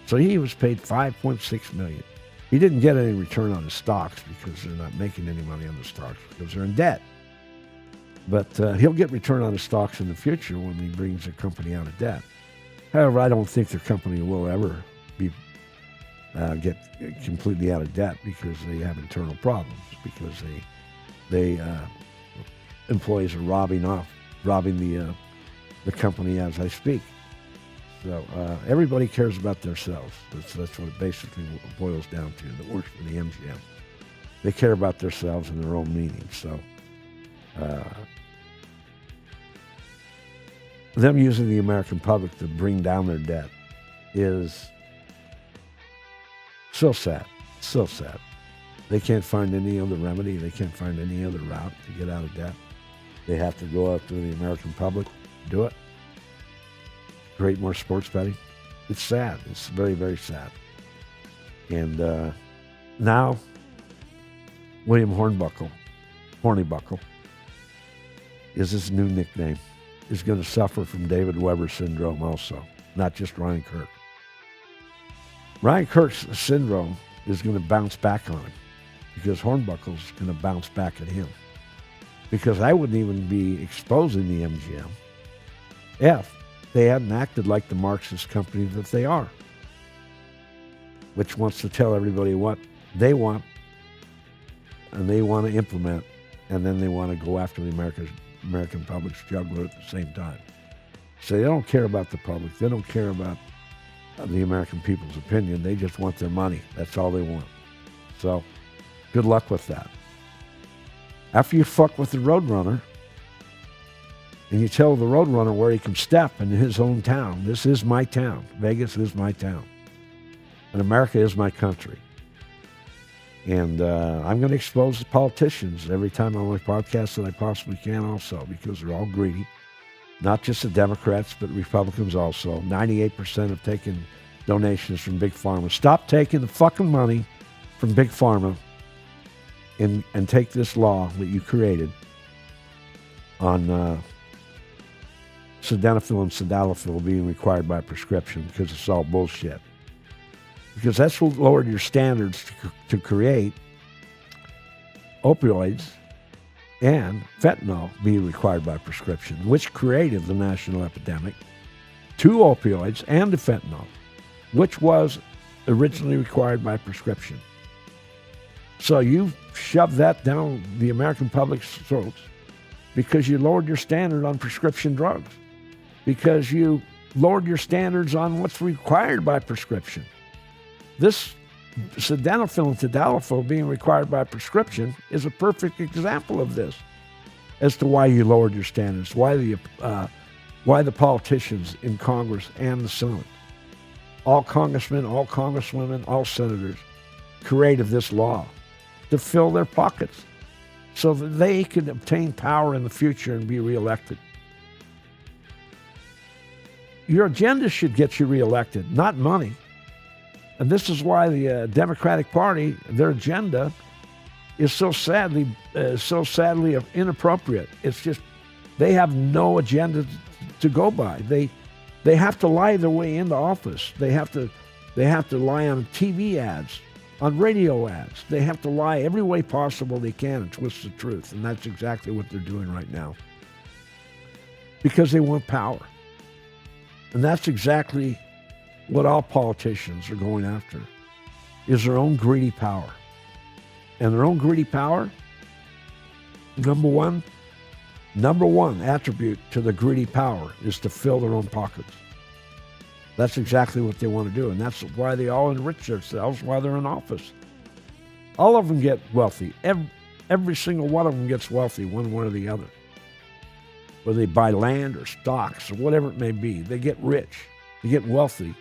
[SPEAKER 1] So he was paid $5.6 million. He didn't get any return on his stocks because they're not making any money on the stocks because they're in debt. But he'll get return on his stocks in the future when he brings the company out of debt. However, I don't think their company will ever get completely out of debt because they have internal problems, because they employees are robbing the company as I speak. So everybody cares about themselves. That's what it basically boils down to. That works for the MGM. They care about themselves and their own meetings. So them using the American public to bring down their debt is so sad. So sad. They can't find any other remedy. They can't find any other route to get out of debt. They have to go after the American public to do it. Create more sports betting. It's sad. It's very, very sad. And now, William Hornybuckle, is his new nickname, is going to suffer from David Weber syndrome also, not just Ryan Kirk. Ryan Kirk's syndrome is going to bounce back on him because Hornbuckle's going to bounce back at him. Because I wouldn't even be exposing the MGM if they hadn't acted like the Marxist company that they are, which wants to tell everybody what they want and they want to implement, and then they want to go after the American public's jugular at the same time. So they don't care about the public. They don't care about the American people's opinion. They just want their money. That's all they want. So good luck with that. After you fuck with the Roadrunner and you tell the Roadrunner where he can step in his own town, this is my town. Vegas is my town. And America is my country. And I'm going to expose the politicians every time on my podcast that I possibly can also, because they're all greedy. Not just the Democrats, but Republicans also. 98% have taken donations from Big Pharma. Stop taking the fucking money from Big Pharma and take this law that you created on sildenafil and sildenafil being required by prescription, because it's all bullshit. Because that's what lowered your standards to create opioids and fentanyl being required by prescription, which created the national epidemic, to opioids and to fentanyl, which was originally required by prescription. So you shoved that down the American public's throats because you lowered your standard on prescription drugs, because you lowered your standards on what's required by prescription. This sildenafil and tadalafil being required by prescription is a perfect example of this, as to why you lowered your standards, why the politicians in Congress and the Senate, all congressmen, all congresswomen, all senators, created this law to fill their pockets so that they could obtain power in the future and be reelected. Your agenda should get you reelected, not money. And this is why the Democratic Party, their agenda is so sadly inappropriate. It's just, they have no agenda to go by. They have to lie their way into office. They have to lie on TV ads, on radio ads. They have to lie every way possible they can and twist the truth. And that's exactly what they're doing right now, because they want power. And that's exactly what all politicians are going after, is their own greedy power. And their own greedy power, number one attribute to the greedy power is to fill their own pockets. That's exactly what they want to do, and that's why they all enrich themselves while they're in office. All of them get wealthy. Every single one of them gets wealthy, one way or the other. Whether they buy land or stocks or whatever it may be, they get rich, they get wealthy,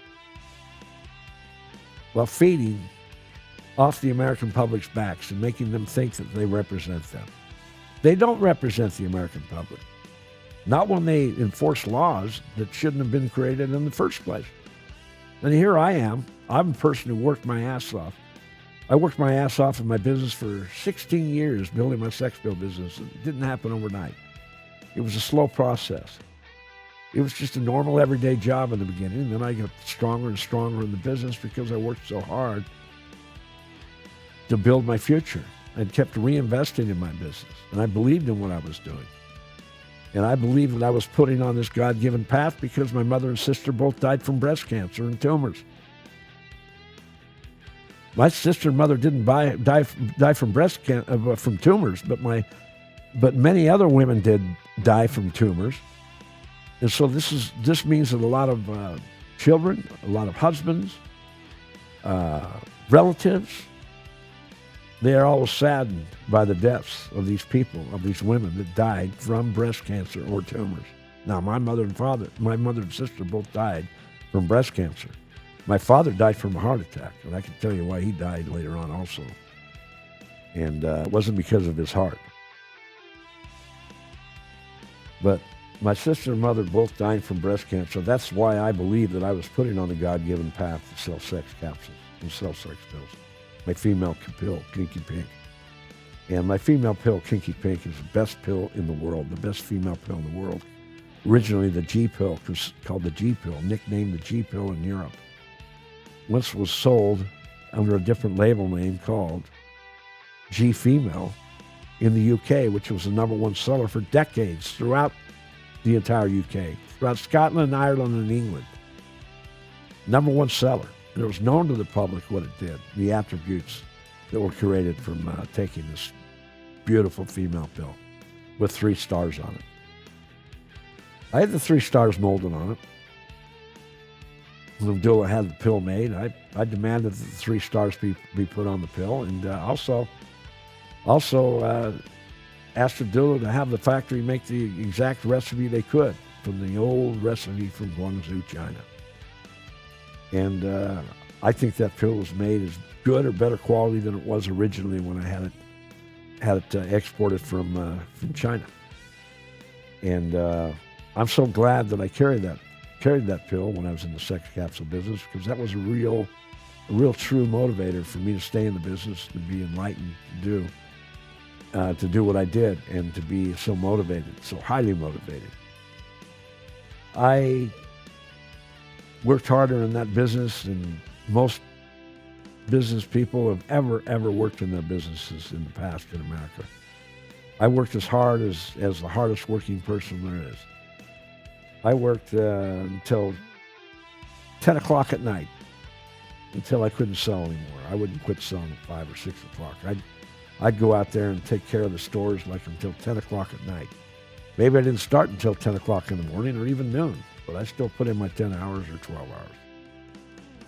[SPEAKER 1] while feeding off the American public's backs and making them think that they represent them. They don't represent the American public. Not when they enforce laws that shouldn't have been created in the first place. And here I am. I'm a person who worked my ass off. I worked my ass off in my business for 16 years, building my sex pill business. It didn't happen overnight. It was a slow process. It was just a normal everyday job in the beginning. And then I got stronger and stronger in the business because I worked so hard to build my future. I kept reinvesting in my business. And I believed in what I was doing. And I believed that I was putting on this God-given path because my mother and sister both died from breast cancer and tumors. My sister and mother didn't die from from tumors, but many other women did die from tumors. And so this means that a lot of children, a lot of husbands, relatives, they are always saddened by the deaths of these people, of these women that died from breast cancer or tumors. Now, my mother and sister both died from breast cancer. My father died from a heart attack, and I can tell you why he died later on also. And it wasn't because of his heart. But my sister and mother both died from breast cancer. That's why I believe that I was putting on the God-given path to sell sex capsules and sell sex pills. My female pill, Kinky Pink. And my female pill, Kinky Pink, is the best pill in the world, the best female pill in the world. Originally, the G pill was called the G pill, nicknamed the G pill in Europe. Once was sold under a different label name called G Female in the UK, which was the number one seller for decades throughout the entire UK, throughout Scotland, Ireland, and England. Number one seller. And it was known to the public what it did, the attributes that were created from taking this beautiful female pill with 3 stars on it. I had the 3 stars molded on it. When Abdullah had the pill made, I demanded that the 3 stars be put on the pill, and also asked Abdullah to have the factory make the exact recipe they could from the old recipe from Guangzhou, China. And I think that pill was made as good or better quality than it was originally when I had it exported from China. And I'm so glad that I carried that pill when I was in the sex capsule business, because that was a real true motivator for me to stay in the business, to be enlightened, to do what I did, and to be so motivated, so highly motivated. I worked harder in that business than most business people have ever worked in their businesses in the past in America. I worked as hard as the hardest working person there is. I worked until 10 o'clock at night, until I couldn't sell anymore. I wouldn't quit selling at 5 or 6 o'clock. I'd go out there and take care of the stores like until 10 o'clock at night. Maybe I didn't start until 10 o'clock in the morning or even noon, but I still put in my 10 hours or 12 hours.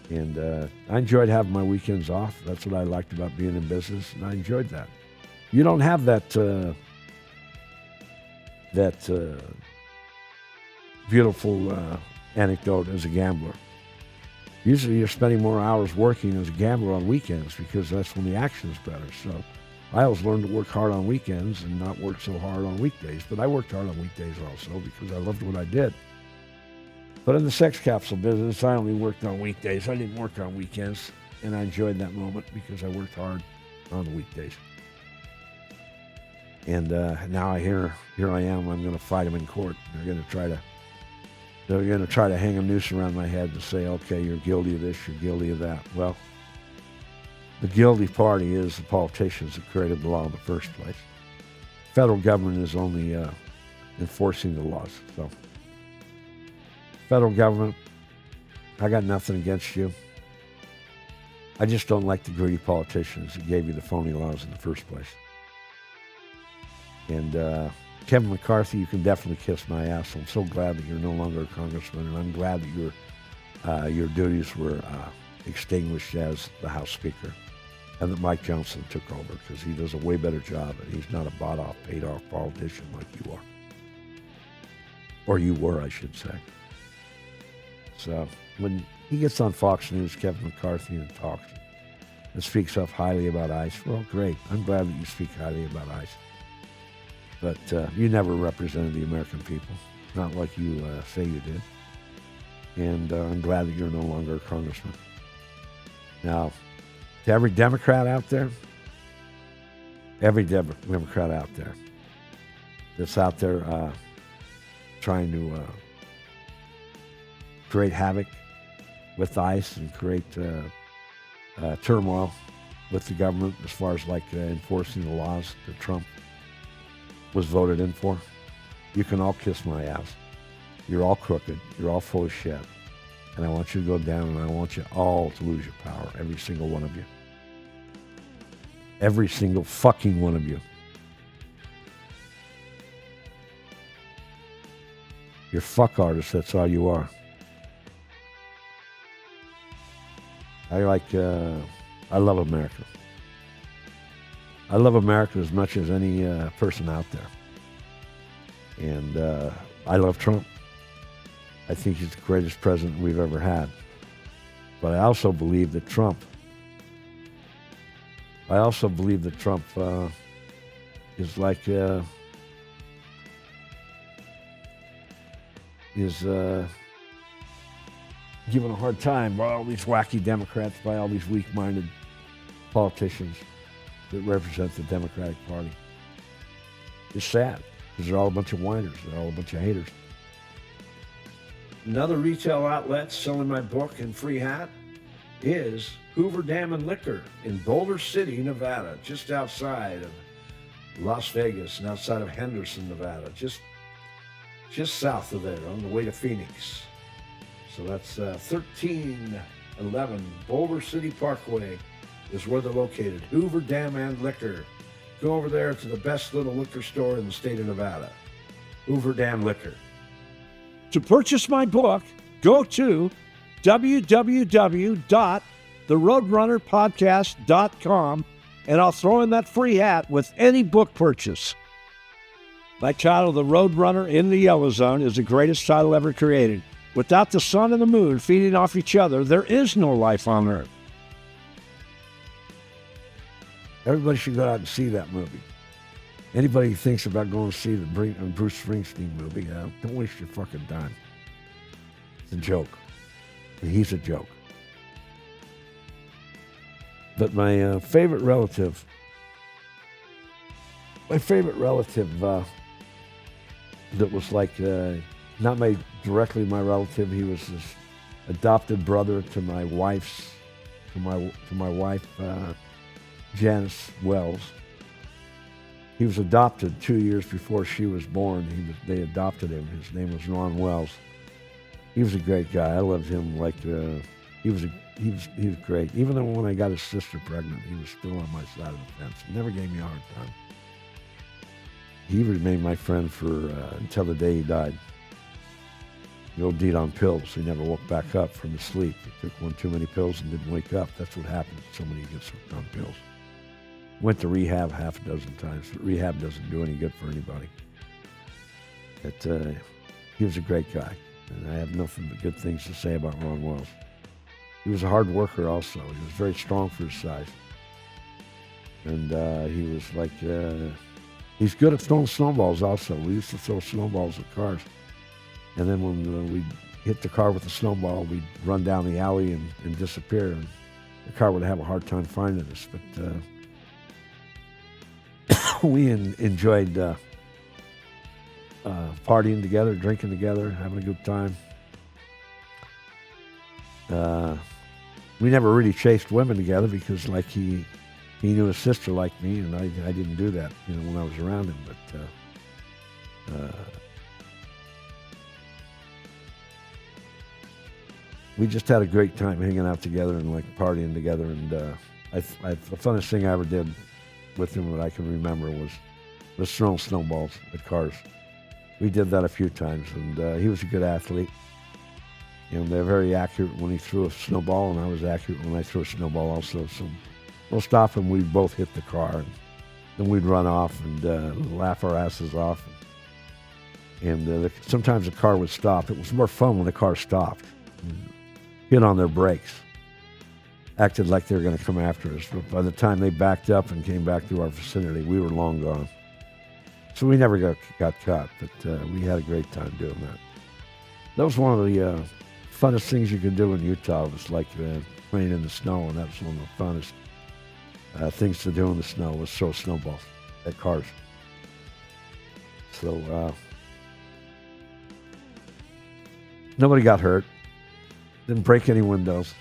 [SPEAKER 1] And I enjoyed having my weekends off. That's what I liked about being in business, and I enjoyed that. You don't have that beautiful anecdote as a gambler. Usually you're spending more hours working as a gambler on weekends because that's when the action is better. So I always learned to work hard on weekends and not work so hard on weekdays. But I worked hard on weekdays also because I loved what I did. But in the sex capsule business, I only worked on weekdays. I didn't work on weekends, and I enjoyed that moment because I worked hard on the weekdays. And now here I am. I'm going to fight them in court. They're going to try to hang a noose around my head and say, okay, you're guilty of this, you're guilty of that. Well, the guilty party is the politicians that created the law in the first place. Federal government is only enforcing the laws. So, federal government, I got nothing against you. I just don't like the greedy politicians that gave you the phony laws in the first place. And Kevin McCarthy, you can definitely kiss my ass. I'm so glad that you're no longer a congressman, and I'm glad that your duties were extinguished as the House Speaker, and that Mike Johnson took over, because he does a way better job, and he's not a bought-off, paid-off politician like you are. Or you were, I should say. So when he gets on Fox News, Kevin McCarthy, and talks and speaks up highly about ICE, well, great. I'm glad that you speak highly about ICE. But you never represented the American people, not like you say you did. And I'm glad that you're no longer a congressman. Now, to every Democrat out there that's out there trying to create havoc with ICE and create turmoil with the government as far as like enforcing the laws that Trump was voted in for, you can all kiss my ass. You're all crooked. You're all full of shit. And I want you to go down, and I want you all to lose your power, every single one of you. Every single fucking one of you. You're fuck artists, that's all you are. I love America. I love America as much as any person out there. And I love Trump. I think he's the greatest president we've ever had. But I also believe that Trump is like given a hard time by all these wacky Democrats, by all these weak-minded politicians that represent the Democratic Party. It's sad, because they're all a bunch of whiners. They're all a bunch of haters. Another retail outlet selling my book and free hat is Hoover Dam and Liquor in Boulder City, Nevada, just outside of Las Vegas and outside of Henderson, Nevada, just south of there on the way to Phoenix. So that's 1311 Boulder City Parkway is where they're located. Hoover Dam and Liquor. Go over there to the best little liquor store in the state of Nevada. Hoover Dam Liquor. To purchase my book, go to www.theroadrunnerpodcast.com, and I'll throw in that free hat with any book purchase. My title, The Roadrunner in the Yellow Zone, is the greatest title ever created. Without the sun and the moon feeding off each other, there is no life on Earth. Everybody should go out and see that movie. Anybody who thinks about going to see the Bruce Springsteen movie, don't waste your fucking time. It's a joke. And he's a joke. But my favorite relative that was like not directly my relative. He was his adopted brother to my wife, Janice Wells. He was adopted 2 years before she was born. They adopted him. His name was Ron Wells. He was a great guy. I loved him. He was great. Even though when I got his sister pregnant, he was still on my side of the fence. He never gave me a hard time. He remained my friend until the day he died. He OD'd on pills. He never woke back up from his sleep. He took one too many pills and didn't wake up. That's what happens to somebody who gets hooked on pills. Went to rehab half a dozen times, but rehab doesn't do any good for anybody. He was a great guy, and I have nothing but good things to say about Ron Wells. He was a hard worker also. He was very strong for his size. And he was he's good at throwing snowballs also. We used to throw snowballs at cars. And then when we'd hit the car with a snowball, we'd run down the alley and disappear. And the car would have a hard time finding us. But we enjoyed partying together, drinking together, having a good time. We never really chased women together because he knew his sister liked me, and I didn't do that, when I was around him. But we just had a great time hanging out together and partying together. And the funnest thing I ever did with him that I can remember was throwing snowballs at cars. We did that a few times, and he was a good athlete. And they're very accurate when he threw a snowball, and I was accurate when I threw a snowball also. So most often we'd both hit the car, and then we'd run off and laugh our asses off. And sometimes the car would stop. It was more fun when the car stopped. Hit on their brakes. Acted like they were going to come after us. But by the time they backed up and came back to our vicinity, we were long gone. So we never got caught, but we had a great time doing that. That was one of the funnest things you can do in Utah. It was playing in the snow, and that was one of the funnest things to do in the snow was throw snowballs at cars. So nobody got hurt. Didn't break any windows.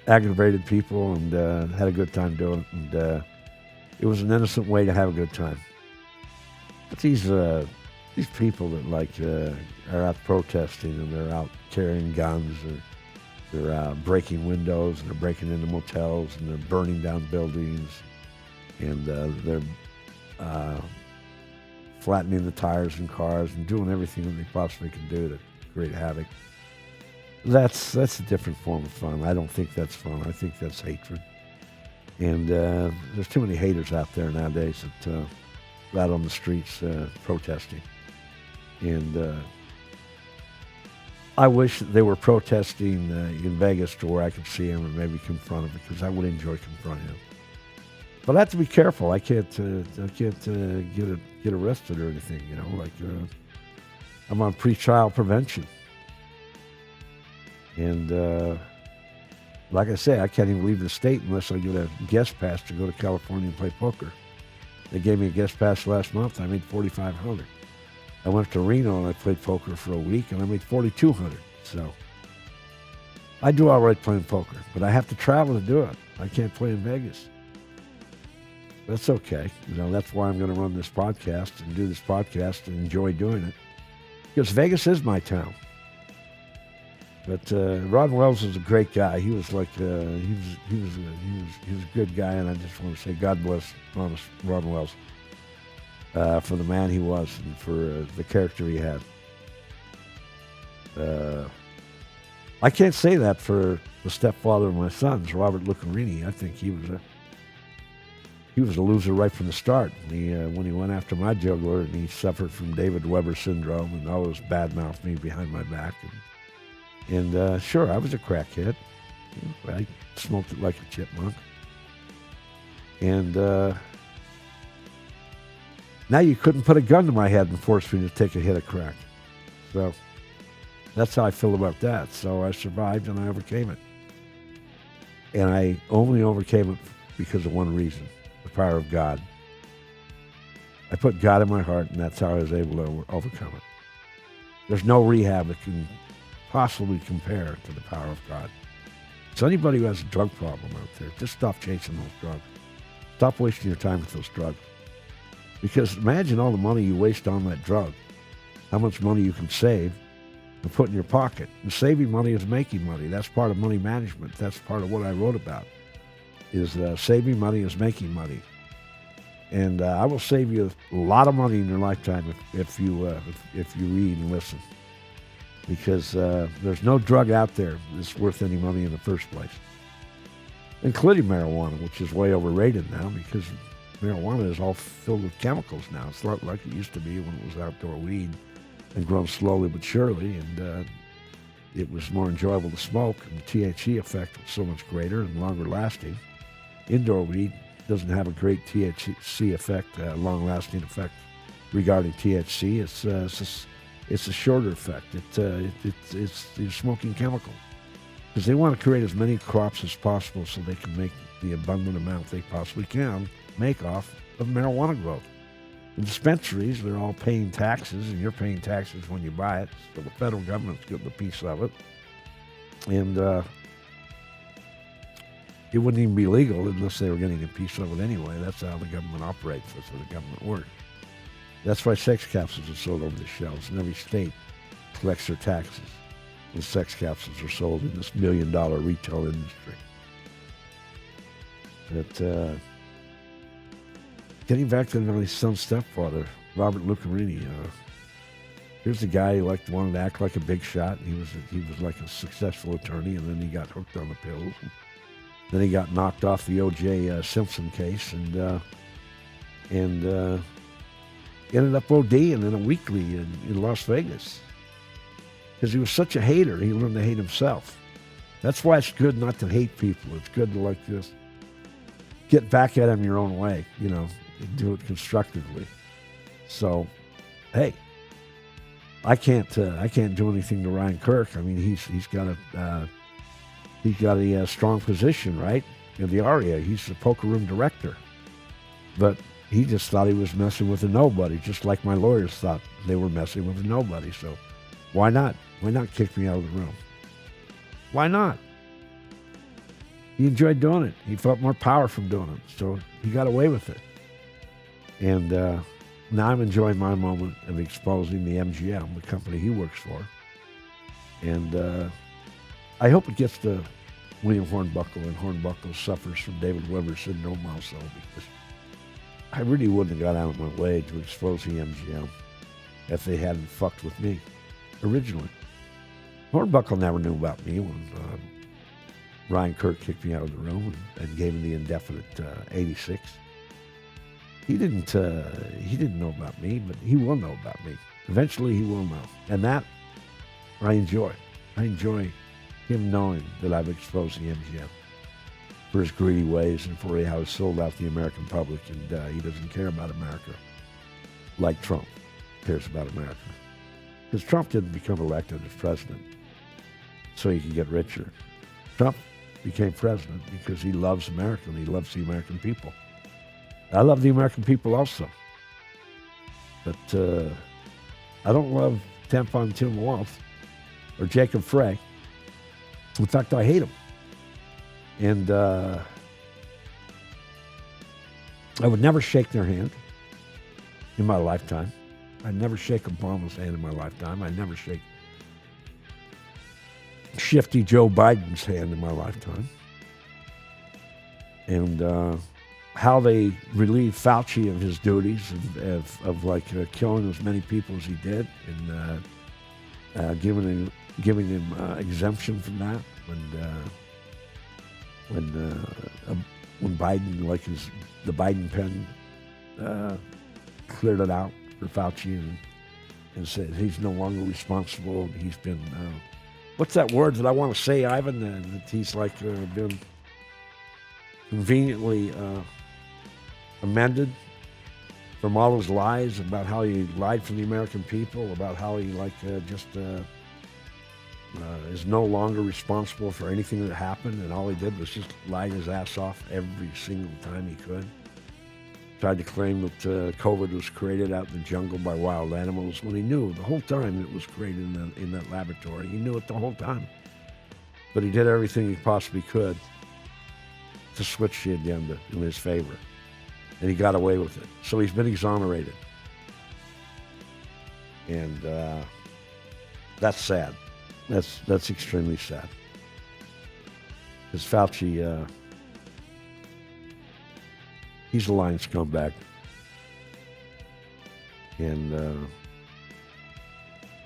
[SPEAKER 1] Aggravated people, and had a good time doing it. And it was an innocent way to have a good time. But these people that are out protesting, and they're out carrying guns, or they're breaking windows, and they're breaking into motels, and they're burning down buildings, and they're flattening the tires in cars and doing everything that they possibly can do to create havoc. That's a different form of fun. I don't think that's fun. I think that's hatred. And there's too many haters out there nowadays that out on the streets protesting. And I wish that they were protesting in Vegas to where I could see them and maybe confront them, because I would enjoy confronting them. But I have to be careful. I can't get arrested or anything. I'm on pre-trial prevention. And like I say, I can't even leave the state unless I get a guest pass to go to California and play poker. They gave me a guest pass last month. I made $4,500. I went to Reno and I played poker for a week, and I made $4,200. So I do all right playing poker, but I have to travel to do it. I can't play in Vegas. That's okay. That's why I'm going to run this podcast and do this podcast and enjoy doing it, because Vegas is my town. But Ron Wells was a great guy. He was he was a good guy, and I just want to say God bless Ron Wells for the man he was and for the character he had. I can't say that for the stepfather of my sons, Robert Lucarini. I think he was a loser right from the start. When he went after my juggler, and he suffered from David Weber syndrome and always badmouthed me behind my back. And And sure, I was a crackhead. I smoked it like a chipmunk. And now you couldn't put a gun to my head and force me to take a hit of crack. So that's how I feel about that. So I survived and I overcame it. And I only overcame it because of one reason, the power of God. I put God in my heart, and that's how I was able to overcome it. There's no rehab that can possibly compare to the power of God. So anybody who has a drug problem out there, just stop chasing those drugs. Stop wasting your time with those drugs. Because imagine all the money you waste on that drug, how much money you can save and put in your pocket. And saving money is making money. That's part of money management. That's part of what I wrote about, is saving money is making money. And I will save you a lot of money in your lifetime if you read and listen. Because there's no drug out there that's worth any money in the first place, including marijuana, which is way overrated now because marijuana is all filled with chemicals now. It's not like it used to be when it was outdoor weed and grown slowly but surely, and it was more enjoyable to smoke, and the THC effect was so much greater and longer lasting. Indoor weed doesn't have a great THC effect, long-lasting effect regarding THC. It's a shorter effect. It's smoking chemicals because they want to create as many crops as possible so they can make the abundant amount they possibly can make off of marijuana growth. The dispensaries, they're all paying taxes, and you're paying taxes when you buy it, so the federal government's getting a piece of it. And it wouldn't even be legal unless they were getting a piece of it anyway. That's how the government operates. That's how the government works. That's why sex capsules are sold over the shelves, and every state collects their taxes. And sex capsules are sold in this $1 million retail industry. But getting back to my son's stepfather, Robert Lucarini, here's a guy who wanted to act like a big shot. He was like a successful attorney, and then he got hooked on the pills. Then he got knocked off the O.J. Simpson case, and ended up ODing in a weekly in Las Vegas. Because he was such a hater, he learned to hate himself. That's why it's good not to hate people. It's good to just get back at them your own way, and do it constructively. So, hey, I can't do anything to Ryan Kirk. I mean, he's got a strong position, right, in the ARIA. He's the poker room director, but he just thought he was messing with a nobody, just like my lawyers thought they were messing with a nobody. So why not? Why not kick me out of the room? Why not? He enjoyed doing it. He felt more power from doing it, so he got away with it. And now I'm enjoying my moment of exposing the MGM, the company he works for. And I hope it gets to William Hornbuckle, and Hornbuckle suffers from David Weber syndrome also, because I really wouldn't have got out of my way to expose the MGM if they hadn't fucked with me originally. Hornbuckle never knew about me when Ryan Kirk kicked me out of the room and gave him the indefinite 86. He didn't know about me, but he will know about me. Eventually he will know. And that I enjoy. I enjoy him knowing that I've exposed the MGM for his greedy ways and for how he sold out the American public, and he doesn't care about America like Trump cares about America. Because Trump didn't become elected as president so he could get richer. Trump became president because he loves America and he loves the American people. I love the American people also. But I don't love Tampon Tim Walz or Jacob Frey. In fact, I hate him. And I would never shake their hand in my lifetime. I'd never shake Obama's hand in my lifetime. I'd never shake shifty Joe Biden's hand in my lifetime. And how they relieved Fauci of his duties of killing as many people as he did, and giving him exemption from that when Biden, the Biden pen cleared it out for Fauci and said he's no longer responsible. He's been what's that word that I want to say, Ivan? That he's like been conveniently amended from all his lies about how he lied for the American people, about how he is no longer responsible for anything that happened, and all he did was just lie his ass off every single time he could. Tried to claim that COVID was created out in the jungle by wild animals when he knew the whole time it was created in that laboratory. He knew it the whole time. But he did everything he possibly could to switch the agenda in his favor. And he got away with it. So he's been exonerated. And that's sad. That's extremely sad. Because Fauci, he's a lying scumbag. And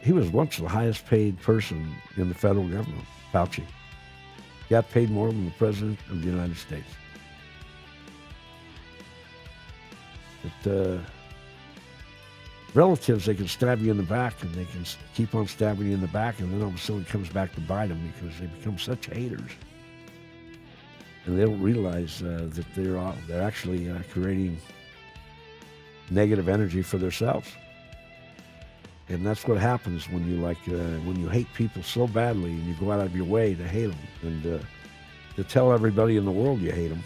[SPEAKER 1] he was once the highest paid person in the federal government, Fauci. Got paid more than the President of the United States. But relatives, they can stab you in the back, and they can keep on stabbing you in the back, and then all of a sudden it comes back to bite them because they become such haters. And they don't realize that they're actually creating negative energy for themselves. And that's what happens when you hate people so badly and you go out of your way to hate them and to tell everybody in the world you hate them.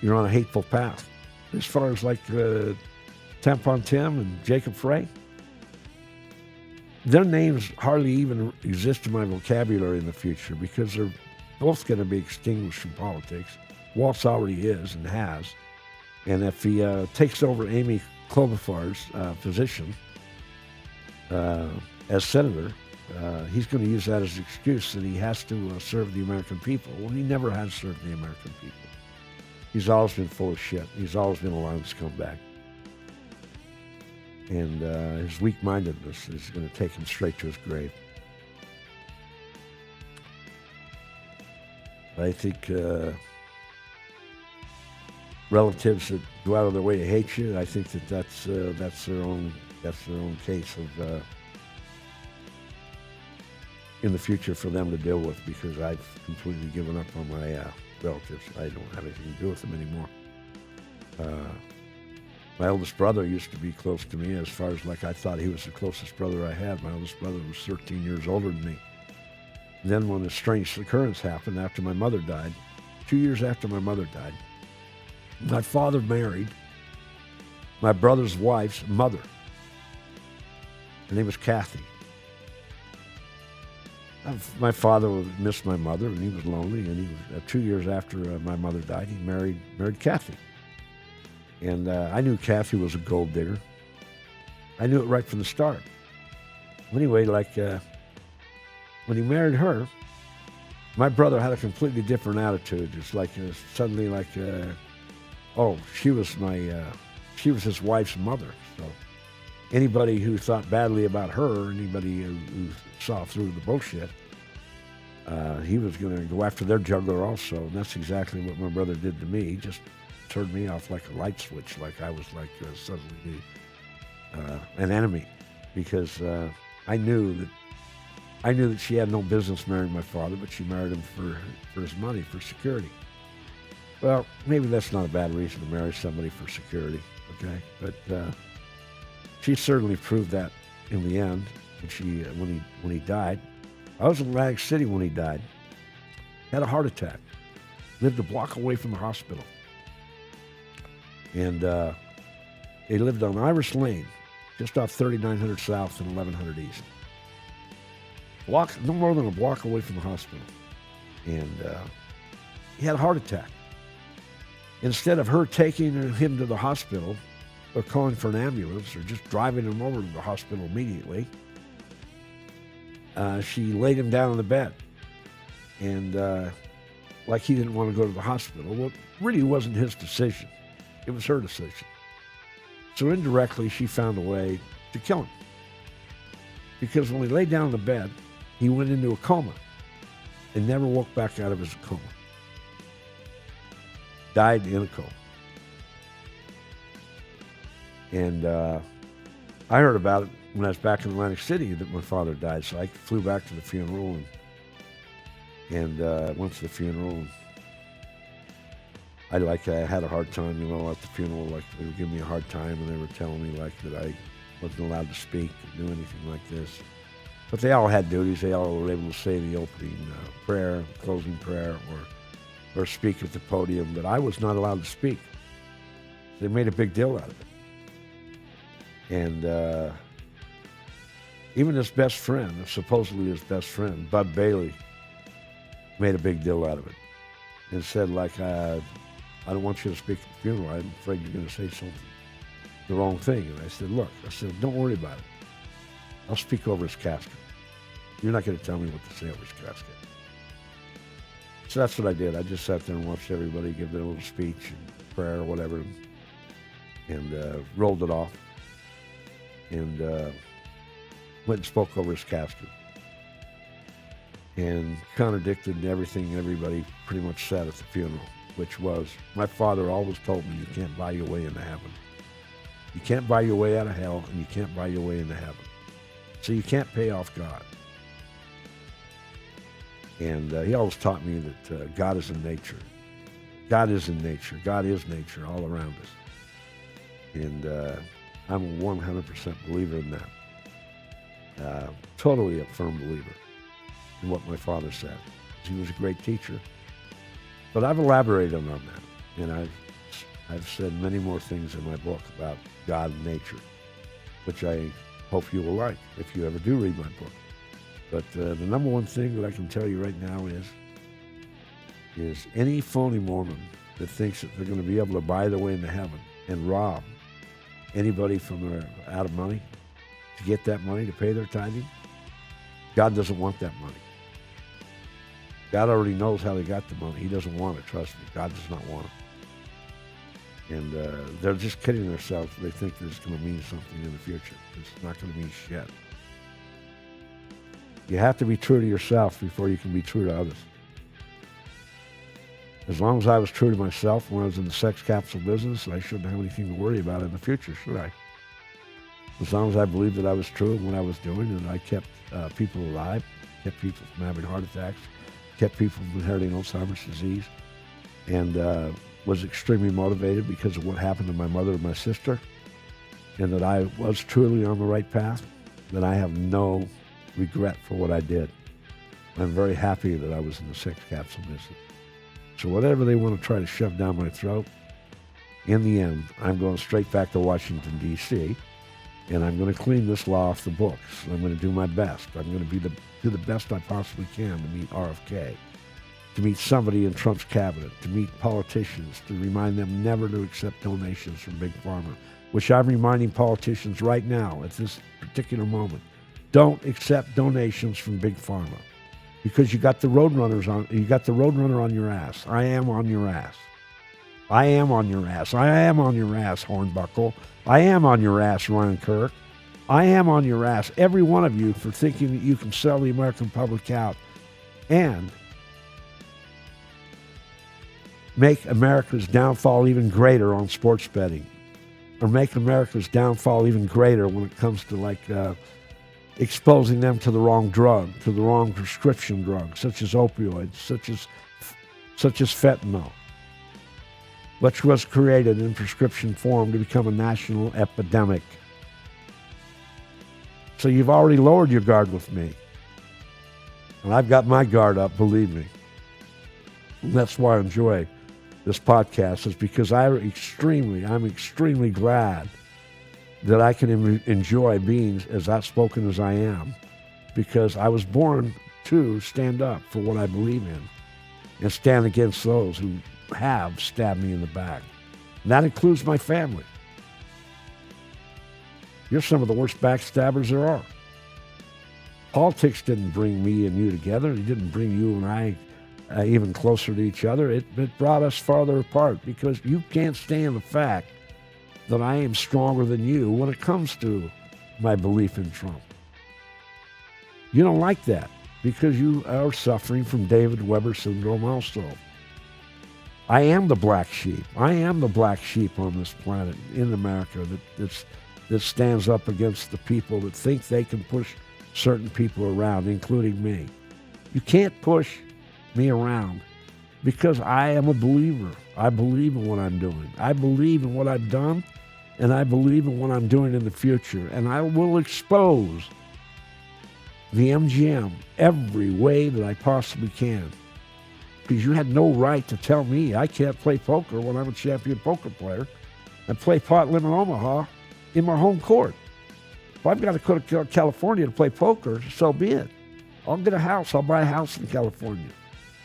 [SPEAKER 1] You're on a hateful path. As far as Tampon Tim and Jacob Frey, their names hardly even exist in my vocabulary in the future because they're both going to be extinguished from politics. Waltz already is and has. And if he takes over Amy Klobuchar's position as senator, he's going to use that as an excuse that he has to serve the American people. Well, he never has served the American people. He's always been full of shit. He's always been a lying scumbag. And his weak-mindedness is going to take him straight to his grave. I think relatives that go out of their way to hate you, I think that's their own case of in the future for them to deal with, because I've completely given up on my relatives. I don't have anything to do with them anymore. My oldest brother used to be close to me as far as I thought he was the closest brother I had. My oldest brother was 13 years older than me. And then when a strange occurrence happened after my mother died, 2 years after my mother died, my father married my brother's wife's mother. Her name was Kathy. My father missed my mother, and he was lonely, and he was 2 years after my mother died, he married Kathy. And I knew Kathy was a gold digger. I knew it right from the start. Anyway, when he married her, my brother had a completely different attitude. It's suddenly she was his wife's mother. So anybody who thought badly about her, anybody who saw through the bullshit, he was going to go after their juggler also. And that's exactly what my brother did to me. He just turned me off like a light switch, like I was suddenly an enemy, because I knew that she had no business marrying my father, but she married him for his money, for security. Well, maybe that's not a bad reason to marry somebody for security, okay? But she certainly proved that in the end. When he died, I was in Atlantic City when he died. Had a heart attack. Lived a block away from the hospital. And he lived on Iris Lane, just off 3900 South and 1100 East. No more than a block away from the hospital. And he had a heart attack. Instead of her taking him to the hospital or calling for an ambulance or just driving him over to the hospital immediately, she laid him down on the bed. And he didn't want to go to the hospital. Well, it really wasn't his decision. It was her decision. So indirectly, she found a way to kill him. Because when he lay down in the bed, he went into a coma and never woke back out of his coma. Died in a coma. And I heard about it when I was back in Atlantic City that my father died. So I flew back to the funeral and went to the funeral. And I had a hard time, at the funeral. Like, they were giving me a hard time, and they were telling me like that I wasn't allowed to speak or do anything like this. But they all had duties. They all were able to say the opening prayer, closing prayer, or speak at the podium. But I was not allowed to speak. They made a big deal out of it. And even his best friend, supposedly his best friend, Bud Bailey, made a big deal out of it and said, like, I don't want you to speak at the funeral. I'm afraid you're going to say something, the wrong thing. And I said, don't worry about it. I'll speak over his casket. You're not going to tell me what to say over his casket. So that's what I did. I just sat there and watched everybody give their little speech and prayer or whatever, and rolled it off, and went and spoke over his casket, and contradicted everything everybody pretty much said at the funeral, which was, my father always told me, you can't buy your way into heaven. You can't buy your way out of hell, and you can't buy your way into heaven. So you can't pay off God. And he always taught me that God is in nature. God is in nature. God is nature all around us. And I'm a 100% believer in that. Totally a firm believer in what my father said. He was a great teacher. But I've elaborated on that. And I've said many more things in my book about God and nature, which I hope you will like if you ever do read my book. But the number one thing that I can tell you right now is any phony Mormon that thinks that they're going to be able to buy their way into heaven and rob anybody from their out of money to get that money to pay their tithing, God doesn't want that money. God already knows how they got the money. He doesn't want it, trust me. God does not want it. And they're just kidding themselves. They think that it's going to mean something in the future. It's not going to mean shit. You have to be true to yourself before you can be true to others. As long as I was true to myself when I was in the sex capsule business, I shouldn't have anything to worry about in the future, should I? As long as I believed that I was true in what I was doing, and I kept people alive, kept people from having heart attacks, kept people from inheriting Alzheimer's disease, and was extremely motivated because of what happened to my mother and my sister, and that I was truly on the right path, then I have no regret for what I did. I'm very happy that I was in the sex capsule business. So whatever they want to try to shove down my throat, in the end, I'm going straight back to Washington, D.C., and I'm going to clean this law off the books. I'm going to do my best. I'm going to do the best I possibly can to meet RFK, to meet somebody in Trump's cabinet, to meet politicians, to remind them never to accept donations from Big Pharma, which I'm reminding politicians right now at this particular moment. Don't accept donations from Big Pharma, because you got the Roadrunner on your ass. I am on your ass. I am on your ass. I am on your ass, Hornbuckle. I am on your ass, Ryan Kirk. I am on your ass, every one of you, for thinking that you can sell the American public out and make America's downfall even greater on sports betting, or make America's downfall even greater when it comes to exposing them to the wrong drug, to the wrong prescription drug, such as opioids, such as fentanyl, which was created in prescription form to become a national epidemic. So you've already lowered your guard with me. And I've got my guard up, believe me. And that's why I enjoy this podcast, is because I'm extremely glad that I can enjoy being as outspoken as I am, because I was born to stand up for what I believe in and stand against those who have stabbed me in the back. And that includes my family. You're some of the worst backstabbers there are. Politics didn't bring me and you together. It didn't bring you and I even closer to each other. It brought us farther apart, because you can't stand the fact that I am stronger than you when it comes to my belief in Trump. You don't like that, because you are suffering from David Weber syndrome also. I am the black sheep. I am the black sheep on this planet in America that's that stands up against the people that think they can push certain people around, including me. You can't push me around because I am a believer. I believe in what I'm doing. I believe in what I've done, and I believe in what I'm doing in the future. And I will expose the MGM every way that I possibly can. Because you had no right to tell me I can't play poker when I'm a champion poker player and play pot limit Omaha in my home court. If I've got to go to California to play poker, so be it. I'll get a house. I'll buy a house in California.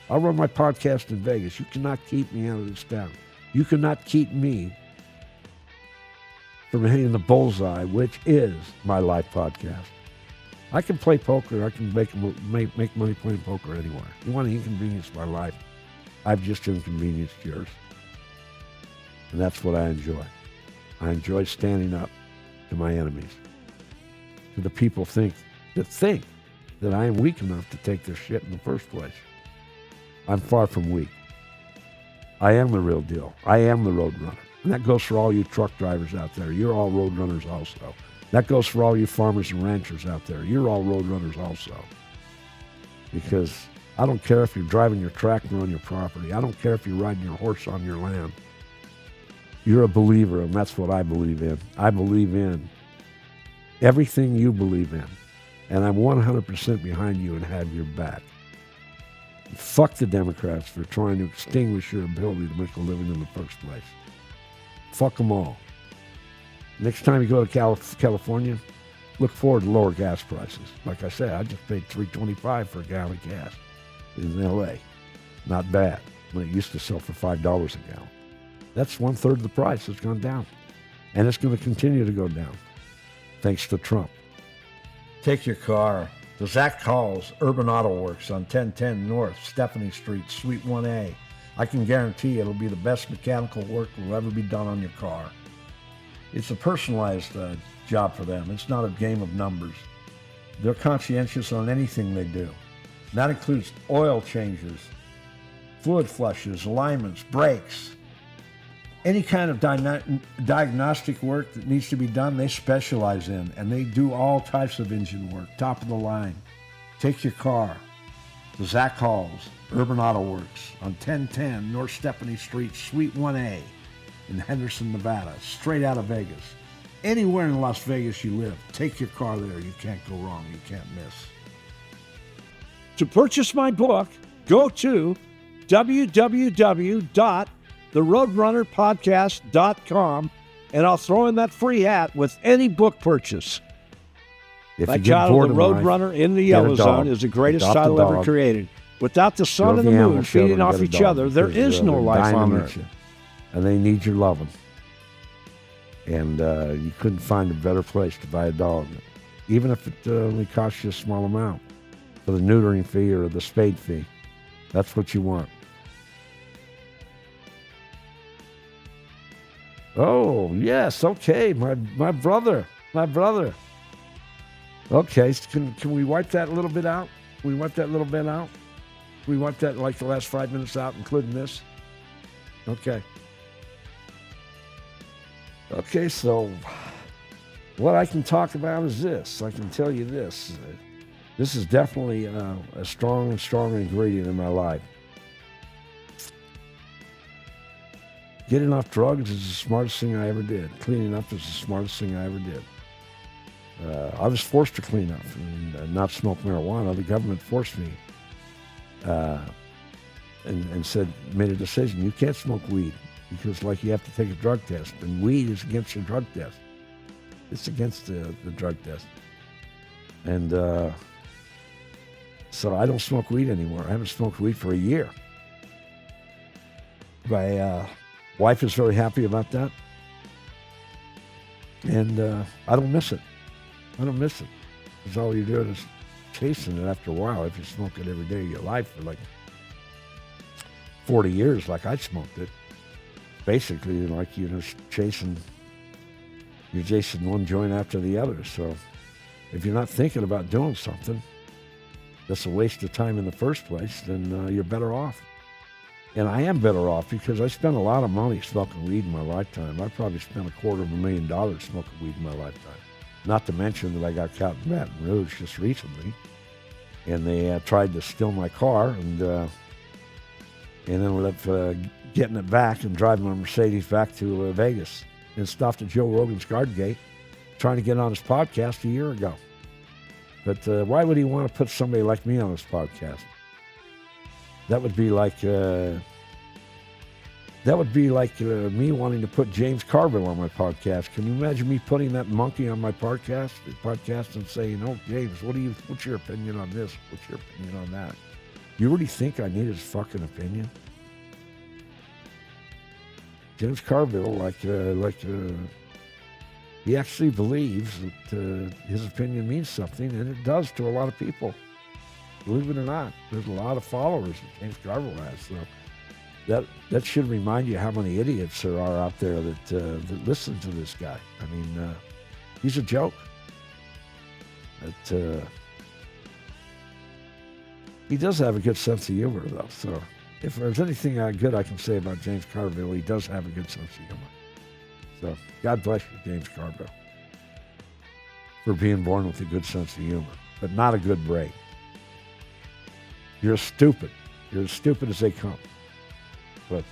[SPEAKER 1] I'll run my podcast in Vegas. You cannot keep me out of this town. You cannot keep me from hitting the bullseye, which is my life podcast. I can play poker. I can make money playing poker anywhere. You want to inconvenience my life, I've just inconvenienced yours. And that's what I enjoy. I enjoy standing up to my enemies, to the people that think that I am weak enough to take their shit in the first place. I'm far from weak. I am the real deal. I am the Roadrunner. And that goes for all you truck drivers out there. You're all Roadrunners also. That goes for all you farmers and ranchers out there. You're all Roadrunners also. Because I don't care if you're driving your tractor on your property. I don't care if you're riding your horse on your land. You're a believer, and that's what I believe in. I believe in everything you believe in. And I'm 100% behind you and have your back. Fuck the Democrats for trying to extinguish your ability to make a living in the first place. Fuck them all. Next time you go to California, look forward to lower gas prices. Like I said, I just paid $3.25 for a gallon of gas in L.A. Not bad. When it used to sell for $5 a gallon. That's 1/3 of the price. It's gone down. And it's going to continue to go down, thanks to Trump. Take your car to Zach Hall's Urban Auto Works on 1010 North Stephanie Street, Suite 1A. I can guarantee it'll be the best mechanical work that will ever be done on your car. It's a personalized job for them. It's not a game of numbers. They're conscientious on anything they do. That includes oil changes, fluid flushes, alignments, brakes. Any kind of diagnostic work that needs to be done, they specialize in, and they do all types of engine work, top of the line. Take your car to Zach Hall's Urban Auto Works on 1010 North Stephanie Street, Suite 1A in Henderson, Nevada, straight out of Vegas. Anywhere in Las Vegas you live, take your car there. You can't go wrong. You can't miss. To purchase my book, go to www.theroadrunnerpodcast.com, and I'll throw in that free hat with any book purchase. My title, The Roadrunner in the Yellow Zone, is the greatest title ever created. Without the sun and the moon feeding off each other, there is no life on Earth. And they need your loving. And you couldn't find a better place to buy a dog, even if it only costs you a small amount for the neutering fee or the spade fee. That's what you want. Oh, yes, okay, my brother. Okay, can we wipe that a little bit out? Can we wipe that like the last 5 minutes out, including this? Okay. Okay, so what I can talk about is this. I can tell you this. This is definitely a strong ingredient in my life. Getting off drugs is the smartest thing I ever did. Cleaning up is the smartest thing I ever did. I was forced to clean up and not smoke marijuana. The government forced me and made a decision. You can't smoke weed because, you have to take a drug test. And weed is against your drug test. It's against the drug test. And so I don't smoke weed anymore. I haven't smoked weed for a year. My wife is very happy about that. And I don't miss it. Because all you're doing is chasing it after a while. If you smoke it every day of your life for 40 years, like I smoked it, basically you're just chasing one joint after the other. So if you're not thinking about doing something that's a waste of time in the first place, then you're better off. And I am better off because I spent a lot of money smoking weed in my lifetime. I probably spent $250,000 smoking weed in my lifetime. Not to mention that I got caught in Baton Rouge just recently. And they tried to steal my car and ended up getting it back and driving my Mercedes back to Vegas and stopped at Joe Rogan's Garden Gate trying to get on his podcast a year ago. But why would he want to put somebody like me on his podcast? That would be like me wanting to put James Carville on my podcast. Can you imagine me putting that monkey on my podcast and saying, "Oh, James, what's your opinion on this? What's your opinion on that?" You really think I need his fucking opinion? James Carville, he actually believes that his opinion means something, and it does to a lot of people. Believe it or not, there's a lot of followers that James Carville has. So that should remind you how many idiots there are out there that listen to this guy. I mean, he's a joke. He does have a good sense of humor, though. So if there's anything good I can say about James Carville, he does have a good sense of humor. So God bless you, James Carville, for being born with a good sense of humor, but not a good brain. You're stupid. You're as stupid as they come. But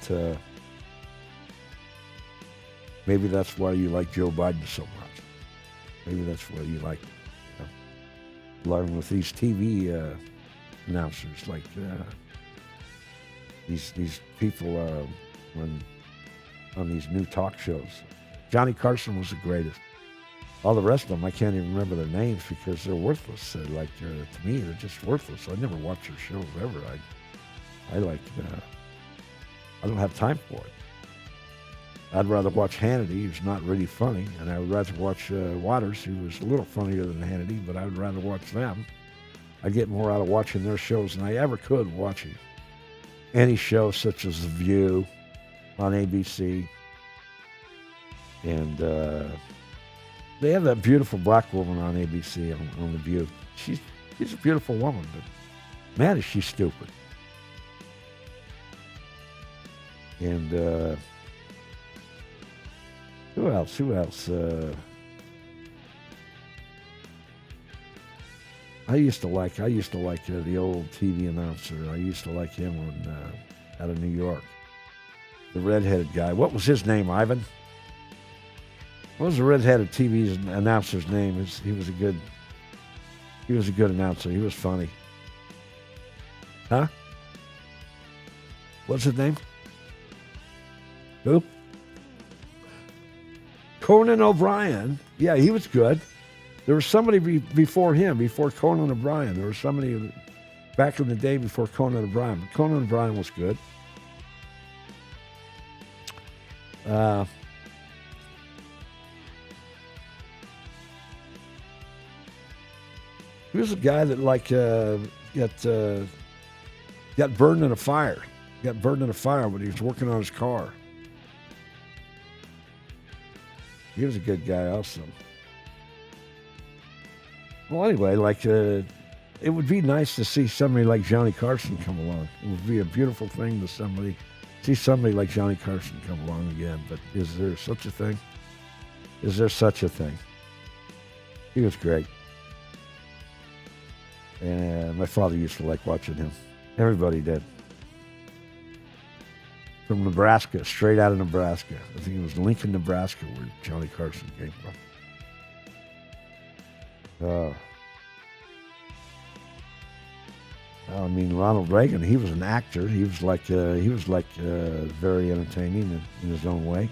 [SPEAKER 1] maybe that's why you like Joe Biden so much. Maybe that's why you like along with these TV announcers, like these people when on these new talk shows. Johnny Carson was the greatest. All the rest of them, I can't even remember their names because they're worthless. To me, they're just worthless. I never watch their shows ever. I don't have time for it. I'd rather watch Hannity, who's not really funny, and I would rather watch Waters, who was a little funnier than Hannity, but I would rather watch them. I get more out of watching their shows than I ever could watching any show such as The View on ABC. And they have that beautiful black woman on ABC on The View. She's a beautiful woman, but man, is she stupid. And who else? I used to like the old TV announcer. I used to like him out of New York. The redheaded guy. What was his name, Ivan? What was the redheaded TV announcer's name? He was a good announcer. He was funny. Huh? What's his name? Who? Conan O'Brien. Yeah, he was good. There was somebody before him, before Conan O'Brien. There was somebody back in the day before Conan O'Brien. But Conan O'Brien was good. He was a guy that got burned in a fire. Got burned in a fire when he was working on his car. He was a good guy also. Well, anyway, it would be nice to see somebody like Johnny Carson come along. It would be a beautiful thing to see somebody like Johnny Carson come along again. But is there such a thing? Is there such a thing? He was great. And my father used to like watching him. Everybody did. From Nebraska, straight out of Nebraska. I think it was Lincoln, Nebraska, where Johnny Carson came from. I mean, Ronald Reagan, he was an actor. He was very entertaining in his own way.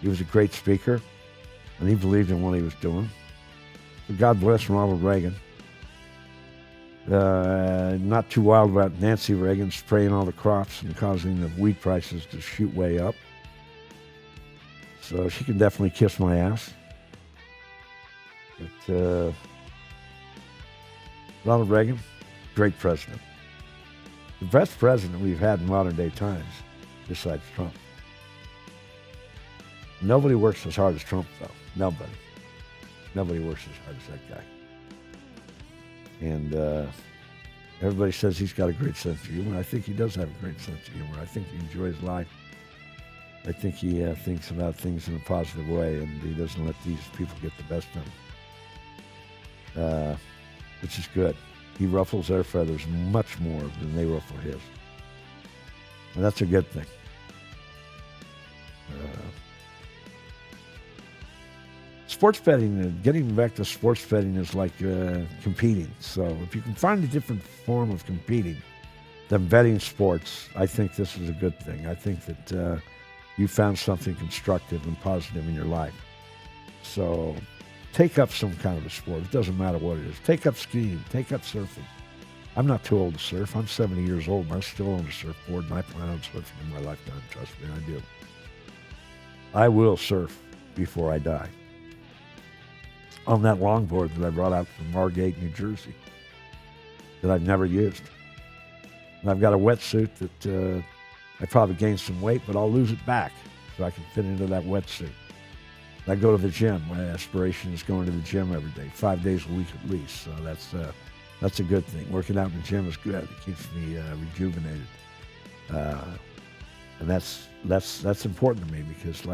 [SPEAKER 1] He was a great speaker, and he believed in what he was doing. So God bless Ronald Reagan. Not too wild about Nancy Reagan spraying all the crops and causing the wheat prices to shoot way up. So she can definitely kiss my ass. But Ronald Reagan, great president. The best president we've had in modern day times, besides Trump. Nobody works as hard as Trump, though. Nobody. Nobody works as hard as that guy. And Everybody says he's got a great sense of humor. I think he does have a great sense of humor. I think he enjoys life. I think he thinks about things in a positive way, and he doesn't let these people get the best of him, which is good. He ruffles their feathers much more than they ruffle his. And that's a good thing. Sports betting, getting back to sports betting is like competing. So if you can find a different form of competing than betting sports, I think this is a good thing. I think that you found something constructive and positive in your life. So take up some kind of a sport. It doesn't matter what it is. Take up skiing. Take up surfing. I'm not too old to surf. I'm 70 years old, and I still own a surfboard, and I plan on surfing in my lifetime. Trust me, I do. I will surf before I die. On that longboard that I brought out from Margate, New Jersey, that I've never used. And I've got a wetsuit that I probably gained some weight, but I'll lose it back so I can fit into that wetsuit. I go to the gym. My aspiration is going to the gym every day, 5 days a week at least. So that's a good thing. Working out in the gym is good. It keeps me rejuvenated, and that's important to me because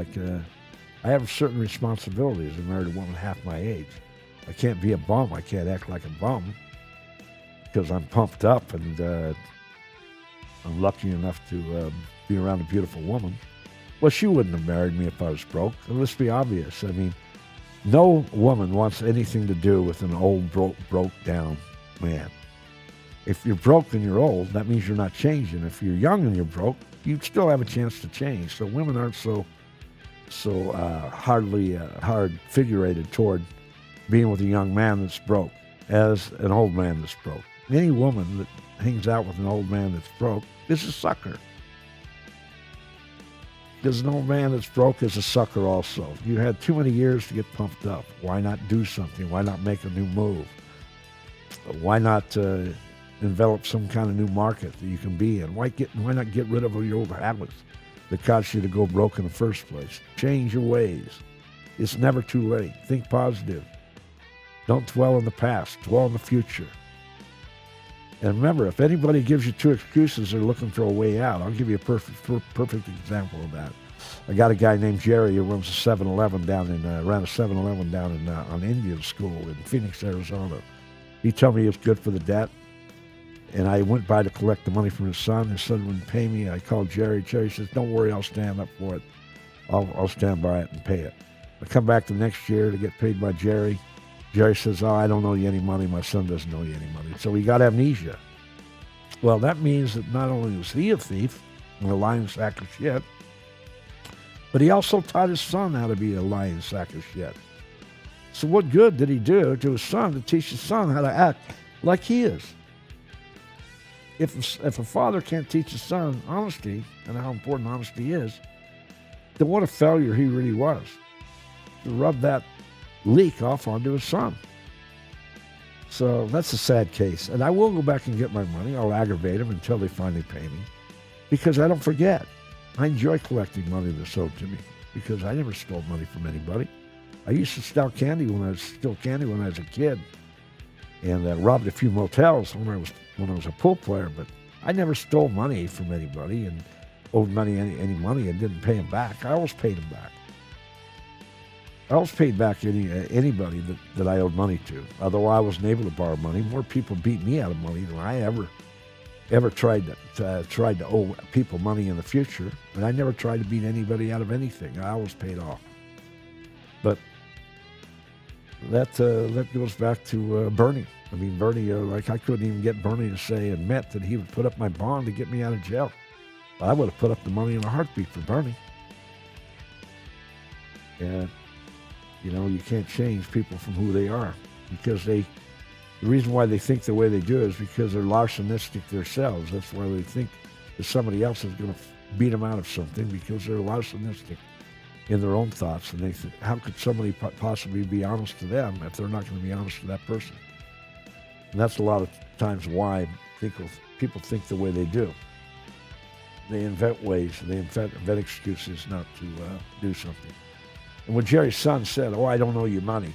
[SPEAKER 1] I have certain responsibilities. I'm married to a woman half my age. I can't be a bum. I can't act like a bum because I'm pumped up and I'm lucky enough to be around a beautiful woman. Well, she wouldn't have married me if I was broke. And let's be obvious. I mean, no woman wants anything to do with an old, broke down man. If you're broke and you're old, that means you're not changing. If you're young and you're broke, you still have a chance to change. So women aren't so hard figurated toward being with a young man that's broke as an old man that's broke. Any woman that hangs out with an old man that's broke is a sucker. Because an old man that's broke is a sucker also. You had too many years to get pumped up. Why not do something? Why not make a new move? Why not envelop some kind of new market that you can be in? Why not get rid of your old habits that caused you to go broke in the first place? Change your ways. It's never too late. Think positive. Don't dwell in the past. Dwell in the future. And remember, if anybody gives you two excuses, they're looking for a way out. I'll give you a perfect example of that. I got a guy named Jerry who runs a 7-Eleven ran a 7-Eleven down on Indian School in Phoenix, Arizona. He told me he was good for the debt. And I went by to collect the money from his son. His son wouldn't pay me. I called Jerry. Jerry says, don't worry, I'll stand up for it. I'll stand by it and pay it. I come back the next year to get paid by Jerry. Jerry says, I don't owe you any money. My son doesn't owe you any money. So he got amnesia. Well, that means that not only was he a thief and a lying sack of shit, but he also taught his son how to be a lying sack of shit. So what good did he do to his son to teach his son how to act like he is? If a father can't teach his son honesty and how important honesty is, then what a failure he really was to rub that leak off onto his son. So that's a sad case. And I will go back and get my money. I'll aggravate them until they finally pay me because I don't forget. I enjoy collecting money that's owed to me because I never stole money from anybody. I used to steal candy when I was a kid and robbed a few motels when I was a pool player, but I never stole money from anybody and owed money any money and didn't pay them back. I always paid them back. I always paid back anybody that I owed money to. Although I wasn't able to borrow money, more people beat me out of money than I ever tried to owe people money in the future. And I never tried to beat anybody out of anything. I always paid off. But that goes back to Bernie. I mean, Bernie, I couldn't even get Bernie to admit that he would put up my bond to get me out of jail. I would have put up the money in a heartbeat for Bernie. And you can't change people from who they are because the reason why they think the way they do is because they're larcenistic themselves. That's why they think that somebody else is going to beat them out of something because they're larcenistic in their own thoughts. And they think, how could somebody possibly be honest to them if they're not going to be honest to that person? And that's a lot of times why people think the way they do. They invent ways, they invent excuses not to do something. And when Jerry's son said, I don't owe you money,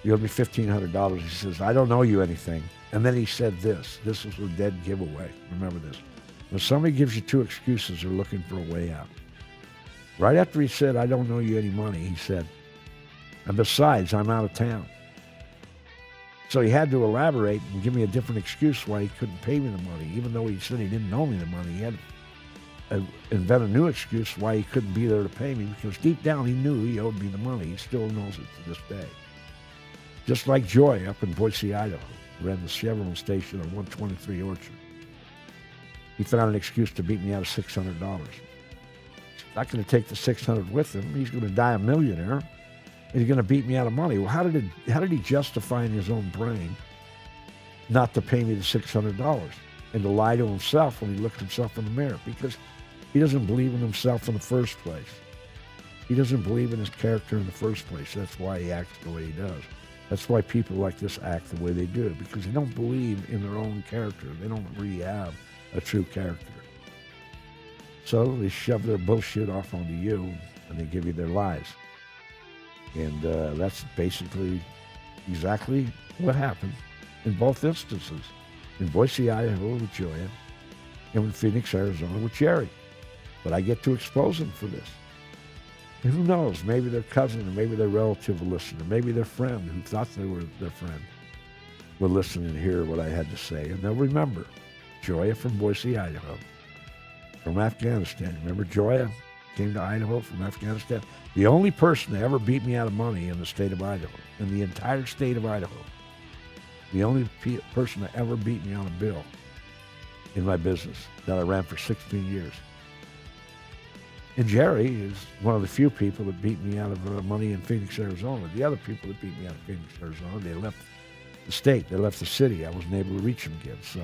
[SPEAKER 1] You owe me $1,500. He says, I don't owe you anything. And then he said this. This is a dead giveaway. Remember this. When somebody gives you two excuses, they're looking for a way out. Right after he said, I don't owe you any money, he said, and besides, I'm out of town. So he had to elaborate and give me a different excuse why he couldn't pay me the money. Even though he said he didn't owe me the money, he had to invent a new excuse why he couldn't be there to pay me, because deep down he knew he owed me the money. He still knows it to this day. Just like Joy up in Boise, Idaho, ran the Chevron station on 123 Orchard. He found an excuse to beat me out of $600. He's not going to take the $600 with him. He's going to die a millionaire, and he's going to beat me out of money. Well, how did he justify in his own brain not to pay me the $600 and to lie to himself when he looked himself in the mirror? Because he doesn't believe in himself in the first place. He doesn't believe in his character in the first place. That's why he acts the way he does. That's why people like this act the way they do, because they don't believe in their own character. They don't really have a true character. So they shove their bullshit off onto you, and they give you their lies. And that's basically exactly what happened in both instances. In Boise, Idaho with Joya, and in Phoenix, Arizona with Jerry. But I get to expose them for this. And who knows, maybe their cousin or maybe their relative will listen, or maybe their friend who thought they were their friend will listen and hear what I had to say. And they'll remember Joya from Boise, Idaho, from Afghanistan. Remember Joya came to Idaho from Afghanistan? The only person that ever beat me out of money in the state of Idaho, in the entire state of Idaho. The only person that ever beat me on a bill in my business that I ran for 16 years. And Jerry is one of the few people that beat me out of money in Phoenix, Arizona. The other people that beat me out of Phoenix, Arizona, they left the state. They left the city. I wasn't able to reach them again. So,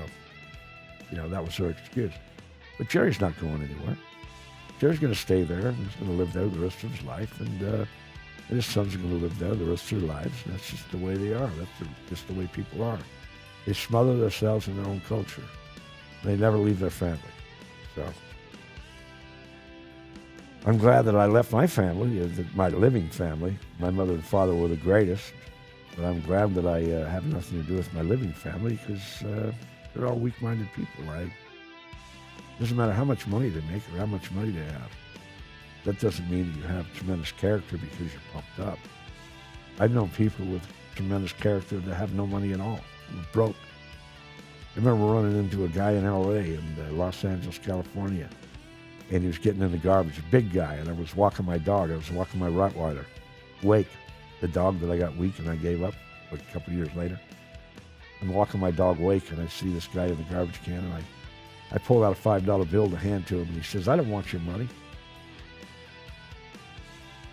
[SPEAKER 1] that was their excuse. But Jerry's not going anywhere. Jerry's going to stay there. He's going to live there the rest of his life. And his sons are going to live there the rest of their lives. That's just the way they are. That's just the way people are. They smother themselves in their own culture. They never leave their family. So I'm glad that I left my family, my living family. My mother and father were the greatest, but I'm glad that I have nothing to do with my living family, because they're all weak-minded people. Doesn't matter how much money they make or how much money they have. That doesn't mean that you have tremendous character because you're pumped up. I've known people with tremendous character that have no money at all, broke. I remember running into a guy in L.A. in Los Angeles, California, and he was getting in the garbage, a big guy, and I was walking my dog. I was walking my Rottweiler, Wake, the dog that I got weak and I gave up a couple of years later. I'm walking my dog, Wake, and I see this guy in the garbage can, and I pulled out a $5 bill to hand to him, and he says, I don't want your money.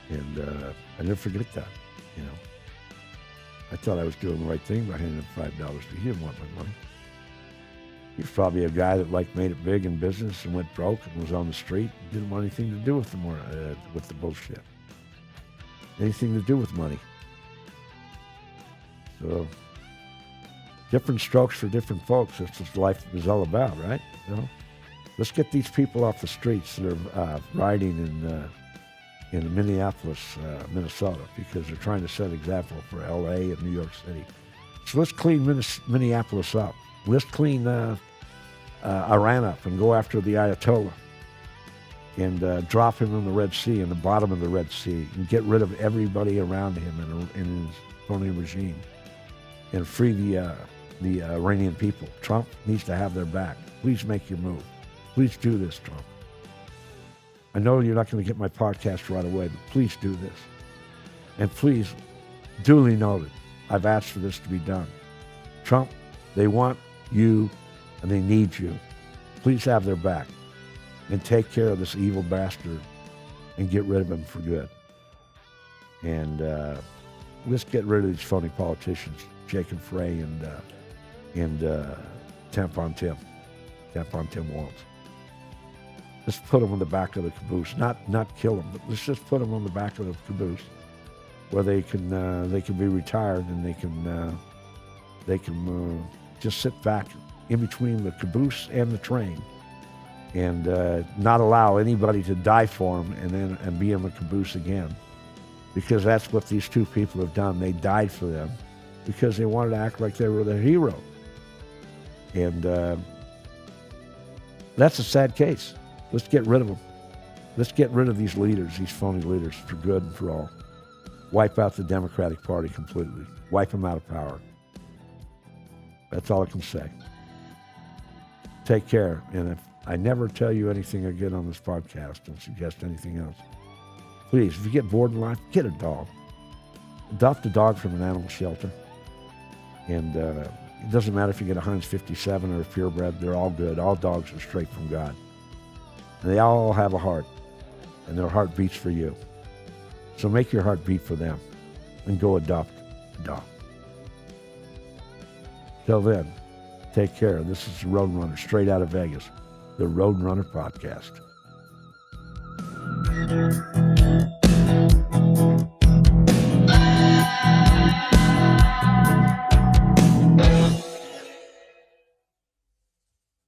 [SPEAKER 1] And I never forget that, I thought I was doing the right thing by handing him $5, but he didn't want my money. He was probably a guy that made it big in business and went broke and was on the street and didn't want anything to do with the bullshit. Anything to do with money. So, different strokes for different folks. That's what life is all about, right? Let's get these people off the streets that are riding in Minneapolis, Minnesota, because they're trying to set an example for L.A. and New York City. So let's clean Minneapolis up. Let's clean Iran up and go after the Ayatollah and drop him in the Red Sea, in the bottom of the Red Sea, and get rid of everybody around him in his phony regime, and free the Iranian people. Trump needs to have their back. Please make your move. Please do this, Trump. I know you're not going to get my podcast right away, but please do this. And please, duly noted, I've asked for this to be done. Trump, they want you and they need you. Please have their back and take care of this evil bastard and get rid of him for good. And let's get rid of these phony politicians, Jacob Frey and Tampon Tim Walz. Let's put them on the back of the caboose, not kill them, but let's just put them on the back of the caboose where they can be retired, and they can just sit back in between the caboose and the train, and not allow anybody to die for them and be in the caboose again, because that's what these two people have done. They died for them because they wanted to act like they were their hero. And that's a sad case. Let's get rid of them. Let's get rid of these leaders, these phony leaders, for good and for all. Wipe out the Democratic Party completely. Wipe them out of power. That's all I can say. Take care. And if I never tell you anything again on this podcast and suggest anything else, please, if you get bored in life, get a dog. Adopt a dog from an animal shelter. And it doesn't matter if you get a Heinz 57 or a purebred. They're all good. All dogs are straight from God. And they all have a heart. And their heart beats for you. So make your heart beat for them. And go adopt a dog. Till then, take care. This is Roadrunner, straight out of Vegas. The Roadrunner Podcast.